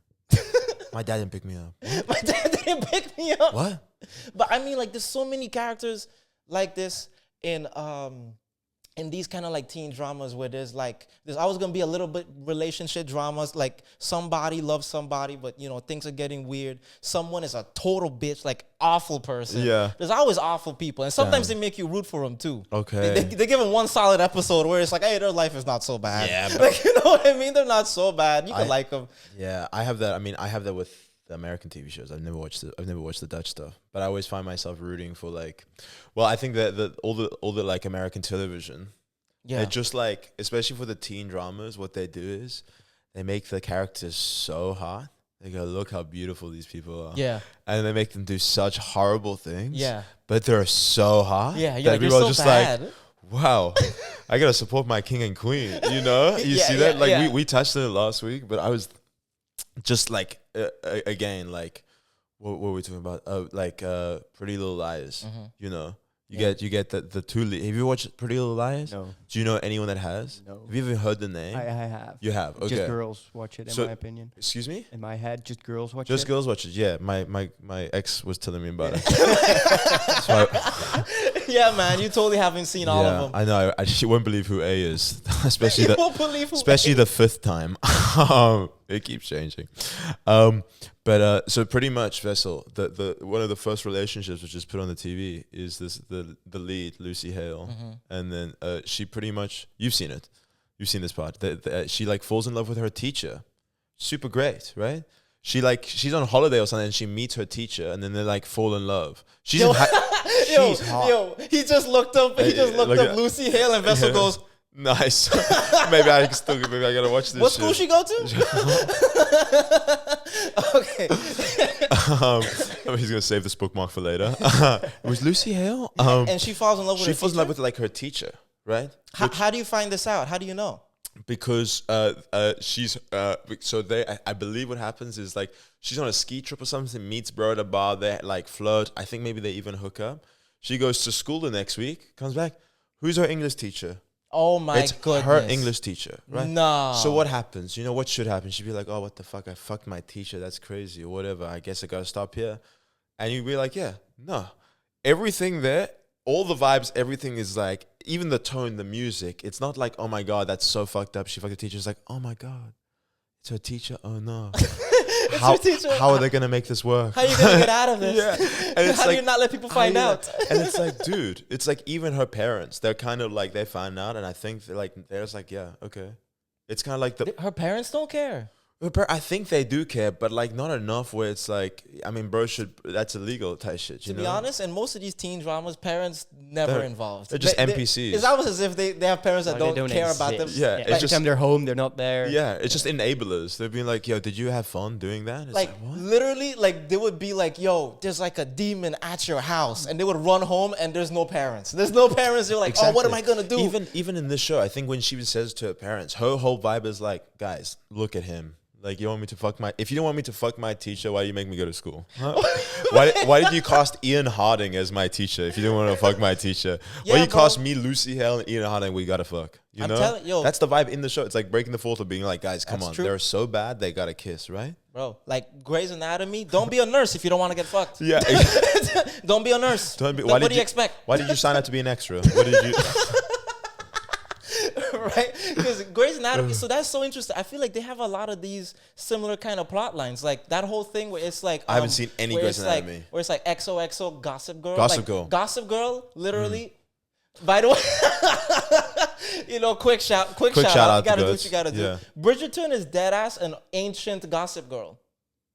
My dad didn't pick me up. My dad didn't pick me up. What? But I mean, like, there's so many characters like this in these kind of like teen dramas where there's always gonna be a little bit relationship dramas, like somebody loves somebody, but you know, things are getting weird. Someone is a total bitch, like awful person. Yeah. There's always awful people, and sometimes they make you root for them too. Okay. They give them one solid episode where it's like, hey, their life is not so bad. Yeah, but like, you know what I mean? They're not so bad. You can like them. Yeah, I have that. I mean, I have that with the American TV shows. I've never watched the Dutch stuff, but I always find myself rooting for like, well, I think that all the like American television. Yeah. It just like, especially for the teen dramas, what they do is they make the characters so hot. They go, look how beautiful these people are. Yeah. And they make them do such horrible things. Yeah. But they're so hot. Yeah. You're like, people are just bad. like, wow, I gotta support my king and queen. You know, you see that? Like we touched on it last week, but I was just like again, like what were we talking about? Pretty Little Liars. Mm-hmm. You know. You get the two lead. Have you watched Pretty Little Liars? No. Do you know anyone that has? No. Have you ever heard the name? I have. You have. Okay. Just girls watch it, in my opinion. Excuse me? In my head, just girls watch it. Just girls watch it. Yeah. My ex was telling me about it. Yeah, man. You totally haven't seen all of them. I know. She won't believe who A is, especially the fifth time. It keeps changing. So pretty much, Vessel, the one of the first relationships which is put on the TV is the lead, Lucy Hale, and then she pretty much, you've seen this part. She like falls in love with her teacher, super great, right? She's on holiday or something, and she meets her teacher, and then they like fall in love. She's hot. He just looked up. Lucy Hale, and Vessel goes, nice. maybe I gotta watch this. What school she go to? Okay. He's gonna save this bookmark for later. It was Lucy Hale. And she falls in love with She falls in love with like her teacher, right? How do you find this out? How do you know? Because she's I believe what happens is like she's on a ski trip or something, meets bro at a bar, they like flirt. I think maybe they even hook up. She goes to school the next week, comes back. Who's her English teacher? Oh my goodness. Her English teacher, right? No. So what happens? You know what should happen? She'd be like, oh, what the fuck? I fucked my teacher. That's crazy or whatever. I guess I gotta stop here. And you'd be like, yeah, no. Everything there, all the vibes, everything is like, even the tone, the music, it's not like, oh my God, that's so fucked up. She fucked the teacher. It's like, oh my God, it's her teacher. Oh no. How are they gonna make this work? How are you gonna get out of this? Yeah. And how do you not let people find out? And it's like, dude, it's like even her parents, they're kind of like, they find out, and I think they're just like, yeah, okay. It's kind of like her parents don't care. I think they do care, but like not enough where it's like, I mean, bro, that's illegal type shit. To be honest, in most of these teen dramas, parents never involved. They're just NPCs. It's almost as if they have parents that don't care about them. Yeah, it's just they're home, they're not there. Yeah, it's just enablers. They've been like, yo, did you have fun doing that? It's like what? Literally, like they would be like, yo, there's like a demon at your house, and they would run home and there's no parents. There's no parents. They're like, exactly. Oh, what am I gonna do? Even in this show, I think when she says to her parents, her whole vibe is like, guys, look at him. Like, you want me to fuck if you don't want me to fuck my teacher, why do you make me go to school? Huh? why did you cast Ian Harding as my teacher if you didn't want to fuck my teacher? Why you cast me, Lucy Hale, and Ian Harding, we gotta fuck? You know? That's the vibe in the show. It's like breaking the fourth of being like, guys, come on. True. They're so bad, they gotta kiss, right? Bro, like Grey's Anatomy, don't be a nurse if you don't want to get fucked. Yeah. Don't be a nurse. What do you expect? Why did you sign up to be an extra? What did you... Right? Because Grey's Anatomy, so that's so interesting. I feel like they have a lot of these similar kind of plot lines. Like that whole thing where it's like... I haven't seen any Grey's Anatomy. Where it's like XOXO Gossip Girl. Gossip Girl. Gossip Girl, literally. By the way, you know, quick shout out. You gotta do what you gotta do. Yeah. Bridgerton is deadass an ancient Gossip Girl.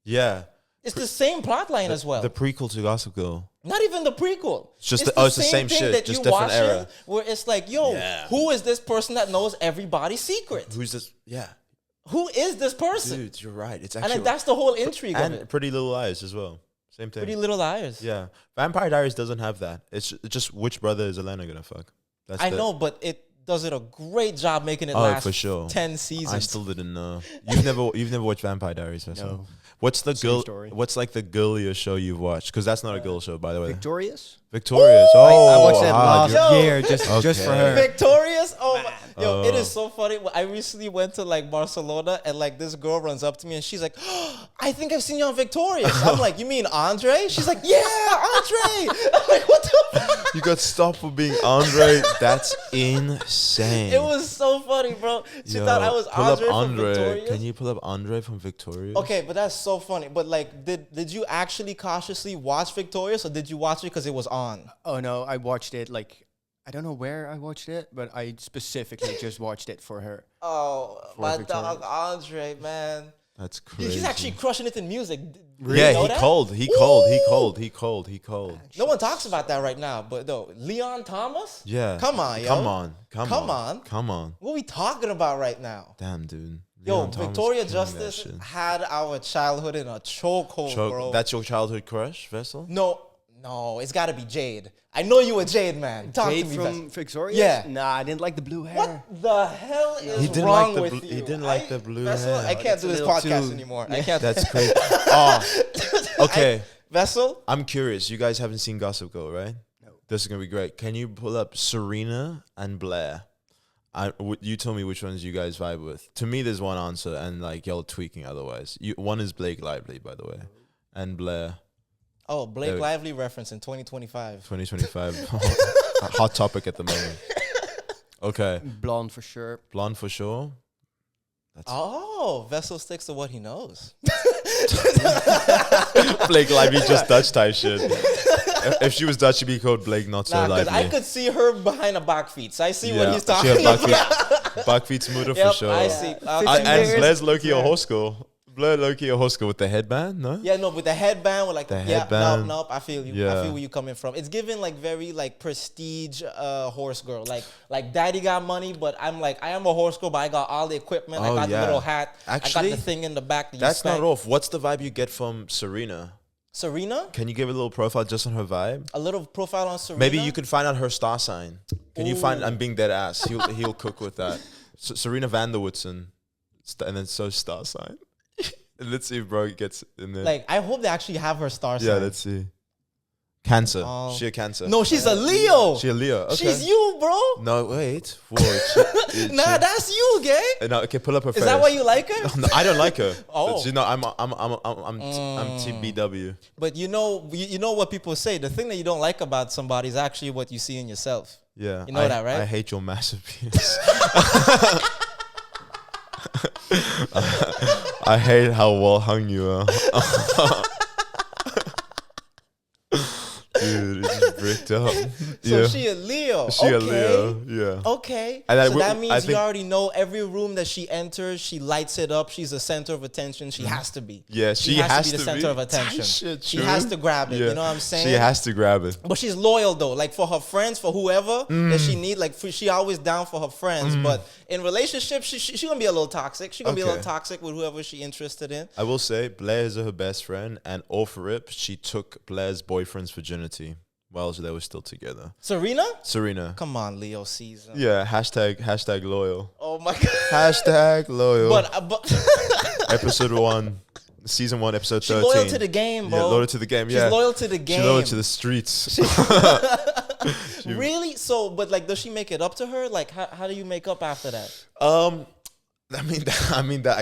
Yeah. It's the same plot line as well. The prequel to Gossip Girl. Not even the prequel. It's just it's the same shit, just different era. Where it's like, yo, who is this person that knows everybody's secret? Who's this? Yeah. Who is this person? Dude, you're right. It's actually... And that's the whole intrigue of it. Pretty Little Liars as well. Same thing. Pretty Little Liars. Yeah. Vampire Diaries doesn't have that. It's just which brother is Elena gonna fuck? I know, but does it a great job making it Oh, last for sure. 10 seasons. I still didn't know. You've never watched Vampire Diaries, Vessel? No. What's the Same girl? story. What's like the girliest show you've watched? Because that's not a girl show, by the way. Victorious? Victorious. I Oh, watched that last Yo. year just for Okay. her. Victorious? Oh, my. Yo, it Oh. is so funny. I recently went to like Barcelona and like this girl runs up to me and she's like, oh, I think I've seen you on Victorious. I'm like, you mean Andre? She's like, yeah, Andre. I'm like, what the fuck? You got stopped for being Andre. That's insane. It was so funny, bro. She Yo, thought I was pull up Andre from Victorious. Can you pull up Andre from Victorious? Okay, but that's so funny. But like, did you actually cautiously watch Victorious or did you watch it because it was on? Oh no, I watched it like I don't know where I watched it, but I specifically just watched it for her. Oh, For my Victorious. dog Andre, man. That's crazy. He's actually crushing it in music. Yeah, You know he that? cold. He Woo! cold. He cold. He cold. He cold. No one talks about that right now, but though Leon Thomas. Yeah. Come on, yo. Come on. Come on. Come on. What are we talking about right now? Damn, dude. Yo, Leon Thomas Victoria killing that Justice shit. had our childhood in a chokehold, bro. That's your childhood crush, Vessel? No, it's got to be Jade. I know you a Jade man. Talk Jade to me, from Vess. Victorious? Yeah. Nah, I didn't like the blue hair. What the hell is He didn't wrong like the with bl- you? he didn't like the blue Vessel, hair. I can't It's do a this little podcast too- anymore. I can't. That's crazy. Oh, okay. Vessel? I'm curious. You guys haven't seen Gossip Girl, right? No. This is gonna be great. Can you pull up Serena and Blair? You tell me which ones you guys vibe with. To me, there's one answer, and like y'all tweaking otherwise. One is Blake Lively, by the way, and Blair. Oh, Blake There we- Lively reference in 2025. 2025, hot topic at the moment. Okay, Blonde for sure. blonde for sure. Oh, Vessel sticks to what he knows. Blake Lively just Dutch type shit. If she was Dutch, she'd be called Blake Not So Nah, because Lively. I could see her behind a back feet. So I see what Yeah, he's she talking has about. back feet smoother Yep, for sure. I see. Okay. And years. Blair's Loki a horse girl. Blair Loki a horse girl with the headband, no? Yeah, no, with the headband, with like, The yeah, headband. nope, I feel you. I Yeah. feel where you coming from. It's giving like very like prestige horse girl. Like daddy got money, but I'm like, I am a horse girl, but I got all the equipment. I Oh, got yeah. the little hat. I Actually, got the thing in the back that you That's not spank. off. What's the vibe you get from Serena? Serena? Can you give a little profile just on her vibe? A little profile on Serena? Maybe you can find out her star sign. Can you find? Ooh. I'm being dead ass. He'll cook with that. Serena van der Woodsen, and then so star sign. And let's see if bro gets in there. Like, I hope they actually have her star sign. Yeah, let's see. Cancer. Oh. She a Cancer. No, she's a Leo. She a Leo. Okay. She's you, bro. No, wait. Whoa, Nah, that's you, gay. No, okay, pull up her face. Is that why you like her? No, I don't like her. Oh. She's not. I'm Team BW. But you know what people say. The thing that you don't like about somebody is actually what you see in yourself. Yeah. You know that, right? I hate your massive penis. I hate how well hung you are. Dude, it's just bricked up. So Yeah. she a Leo. She okay. a Leo. Yeah. Okay. And I so will- that I means you think- already know every room that she enters, she lights it up. She's the center of attention. She has to be. Yeah, she has has to be the to center be. of attention. Shit, She true. has to grab it. Yeah. You know what I'm saying? She has to grab it. But she's loyal though. Like for her friends, for whoever that she need, like she always down for her friends. But in relationships, she gonna be a little toxic. She gonna be a little Okay. toxic with whoever she interested in. I will say, Blair is her best friend, and off rip, she took Blair's boyfriend's virginity while they were still together. Serena? Serena. Come on, Leo season. Yeah, hashtag loyal. Oh my god. Hashtag loyal. But Episode 1, season 1, episode she's 13. loyal to the game, bro. Yeah, loyal to the game. She's Yeah, loyal to the game. She's loyal to the streets. Really? So, but like, does she make it up to her? Like, how do you make up after that? I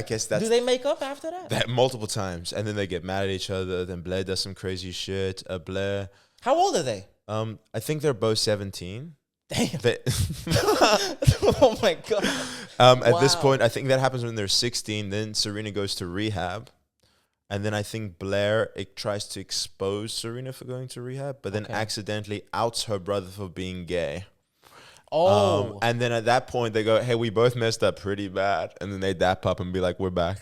guess that's Do they make up after that? that multiple times, and then they get mad at each other. Then Blair does some crazy shit. Blair, How old are they? I think they're both 17. Damn. They, Oh my god. At this Wow. point, I think that happens when they're 16. Then Serena goes to rehab. And then I think Blair tries to expose Serena for going to rehab, but then Okay. accidentally outs her brother for being gay. Oh. And then at that point, they go, hey, we both messed up pretty bad. And then they dap up and be like, we're back.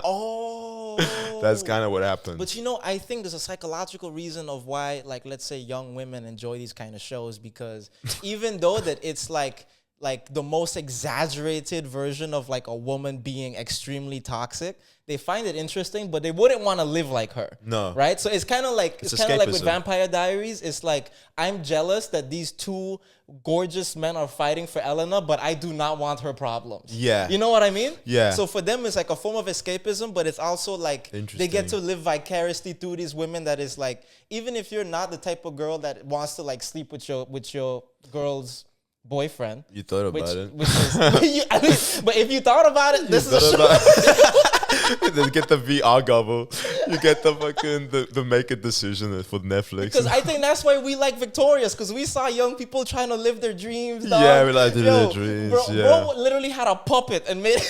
Oh. That's kind of what happened. But you know, I think there's a psychological reason of why, like, let's say young women enjoy these kind of shows because even though that it's like like the most exaggerated version of like a woman being extremely toxic. They find it interesting, but they wouldn't want to live like her. No. Right? So it's kind of like with escapism. Vampire Diaries. It's like I'm jealous that these two gorgeous men are fighting for Elena, but I do not want her problems. Yeah. You know what I mean? Yeah. So for them, it's like a form of escapism, but it's also like they get to live vicariously through these women. That is like, even if you're not the type of girl that wants to like sleep with your girl's boyfriend. You thought about it. Which is, but if you thought about it, this is a show. Then get the VR gobble. You get the fucking the make a decision for Netflix. Because I think that's why we like Victorious, because we saw young people trying to live their dreams. Dog. Yeah, we like to live their dreams. Bro literally had a puppet and made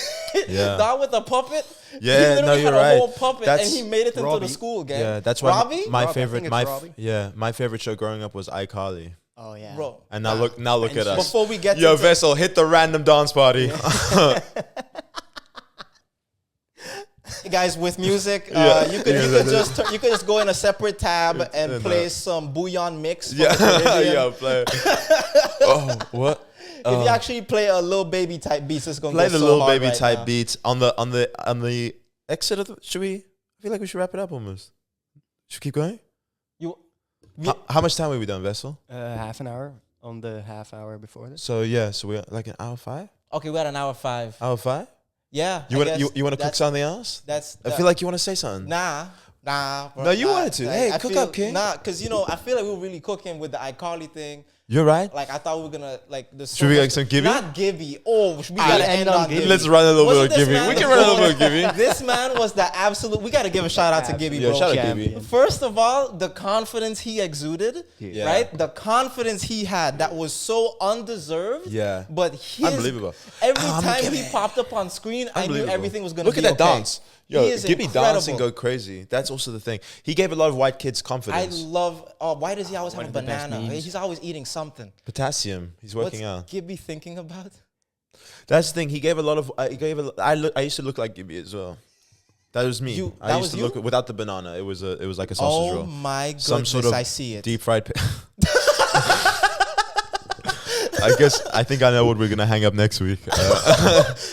dog with a puppet. Yeah, no, you're had right. A whole puppet and he made it into the school game. Yeah, that's why Robbie? my Robbie, favorite Robbie. my favorite show growing up was iCarly. Oh yeah, bro. And now look at us. Before we get Yo, Vessel, hit the random dance party. Guys, with music, Yeah. you could just go in a separate tab and play some Bouillon mix. From the Yeah, play. Oh, what? If you actually play a Lil Baby type beats, it's gonna Play go the so little hard baby right type now. beats on the exit of the. Should we? I feel like we should wrap it up almost. Should we keep going? How much time have we done, Vessel? half an hour on the half hour before this. So we're like an hour 5. Okay, we're at an hour 5. Hour 5. Yeah. You want to cook something else? I feel like you want to say something. Nah. Bro, No, you wanted to. Hey, I cook feel, up, King. Nah, because I feel like we were really cooking with the iCarly thing. You're right. Like I thought we were gonna like the. Should we get some Gibby? Not Gibby. Oh, we gotta end on Gibby. Let's run a little Wasn't bit of this Gibby. man We the can run a little goat? bit of Gibby. This man was the absolute. We gotta give a shout out to Gibby, Yeah, bro. shout out Champion. Gibby. First of all, the confidence he exuded, Yeah. right? The confidence he had that was so undeserved. Yeah. But Unbelievable. Every I'm time gonna he get it. popped up on screen, I knew Unbelievable. everything was gonna Look be at that okay. dance. Yo, He is Gibby dance and incredible. go crazy. That's also the thing. He gave a lot of white kids I confidence. love. Oh, why does he always have a of the best banana? memes. He's always eating something. Potassium. He's working What's out. Gibby thinking about? That's the thing. He gave a lot of. I used to look like Gibby as well. That was me. I that used was to you? look without the banana. It was like a sausage Oh roll. my goodness! Some sort of I see it. deep fried. I think I know what we're gonna hang up next week.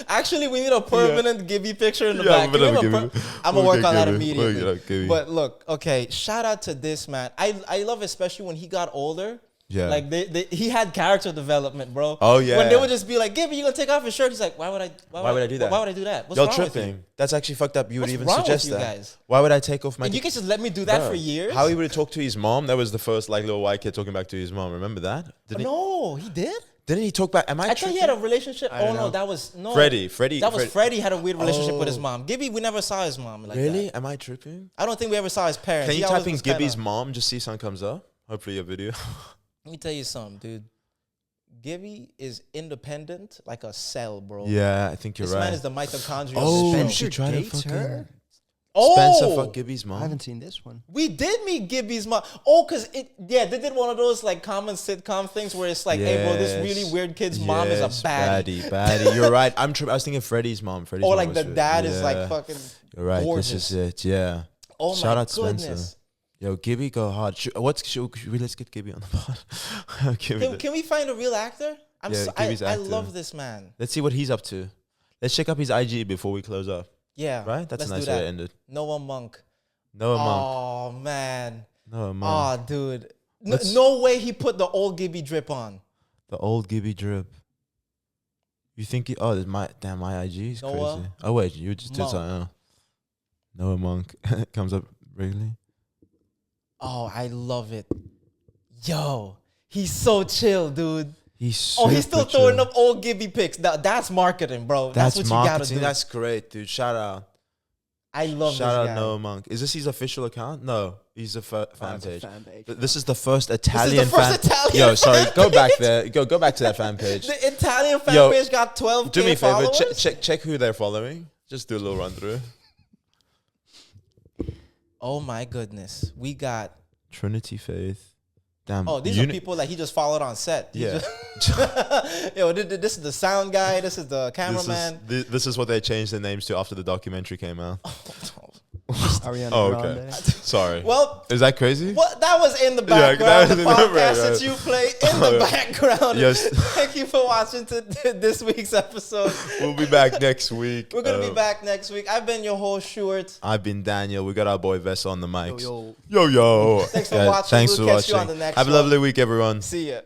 Actually, we need a permanent Gibby picture in the Yeah, back. we'll Can we have have a Gibby. I'm We'll gonna work get on that Gibby. We'll immediately. get Gibby. But look, okay, shout out to this man. I love especially when he got older. Yeah. Like he had character development, bro. Oh, yeah. When they would just be like, "Gibby, you gonna take off your shirt?" He's like, "Why would I? Why would I do that? Why would I do that? What's Y'all wrong with you?" tripping. That's actually fucked up. You would What's even wrong with suggest you that. guys? Why would I take off my? And you can just let me do that Bro, for years. How he would have talked to his mom? That was the first like little white kid talking back to his mom. Remember that? No, he did. Didn't he talk back? Am I? I thought tripping? he had a relationship. don't Oh no, know. that was no. Freddie. That was Freddie had a weird relationship with his Oh. mom. Gibby, we never saw his mom like Really? that. Am I tripping? I don't think we ever saw his parents. Can He you always type in was kinda- Gibby's mom? Just see something comes up. Hopefully a video. Let me tell you something, dude. Gibby is independent like a cell, bro. Yeah, I think you're This right. man is the mitochondria. Oh, of this she show. tried to dates fucking. her? Spencer Oh, fuck Gibby's I mom. haven't seen this one. we did meet Gibby's mom. Oh, they did one of those like common sitcom things where it's like, hey, bro, this really Yes. weird kid's mom is a Yes, baddie. baddie. You're right. I was thinking Freddie's mom. Freddie's Or mom like was the fit. dad is Yeah. like fucking You're right. gorgeous. This is it. Yeah. Oh Shout my out Spencer. goodness. Yo, Gibby go hard. Let's get Gibby on the pod. Can we find a real actor? Gibby's I actor. love this man. Let's see what he's up to. Let's check up his IG before we close up. Yeah. Right? That's let's a nice do way that. to end it. Noah Monk. Noah Monk. Oh man. Noah Monk. Oh dude. Let's- No way he put the old Gibby drip on. The old Gibby drip. You think he? Oh, my IG is Noah crazy. Oh wait, you just did Monk. something else. Noah Monk comes up regularly. Oh, I love it. Yo, he's so chill, dude. He's He's super still throwing chill. up old Gibby pics. That's marketing, bro. That's what marketing. you gotta do. That's great, dude. Shout out. I love Shout out this guy. Noah Monk. Is this his official account? No, he's a fan It's a page. fan page. This is the first Italian first fan. Italian Yo, sorry. fan Go back page. there. Go back to that fan page. The Italian fan Yo, page got 12K Do me a favor. followers. Check who they're following. Just do a little run through. Oh my goodness, we got. Trinity Faith. Damn. Oh, these are people that he just followed on set. He Yeah. just- Yo, this is the sound guy. This is the cameraman. This is what they changed their names to after the documentary came out. Ariana Oh, okay. Grande. Sorry. Well, is that crazy? what that was in the Yeah, background. that The was in the podcast background. that you play in the background. Yes. Thank you for watching this week's episode. We'll be back next week. We're gonna be back next week. I've been your host, Sjoerd. I've been Daniel. We got our boy Vessa on the mics. Yo. Yo. Thanks for watching. Thanks We'll for catch you watching. on the next Have a one. lovely week, everyone. See ya.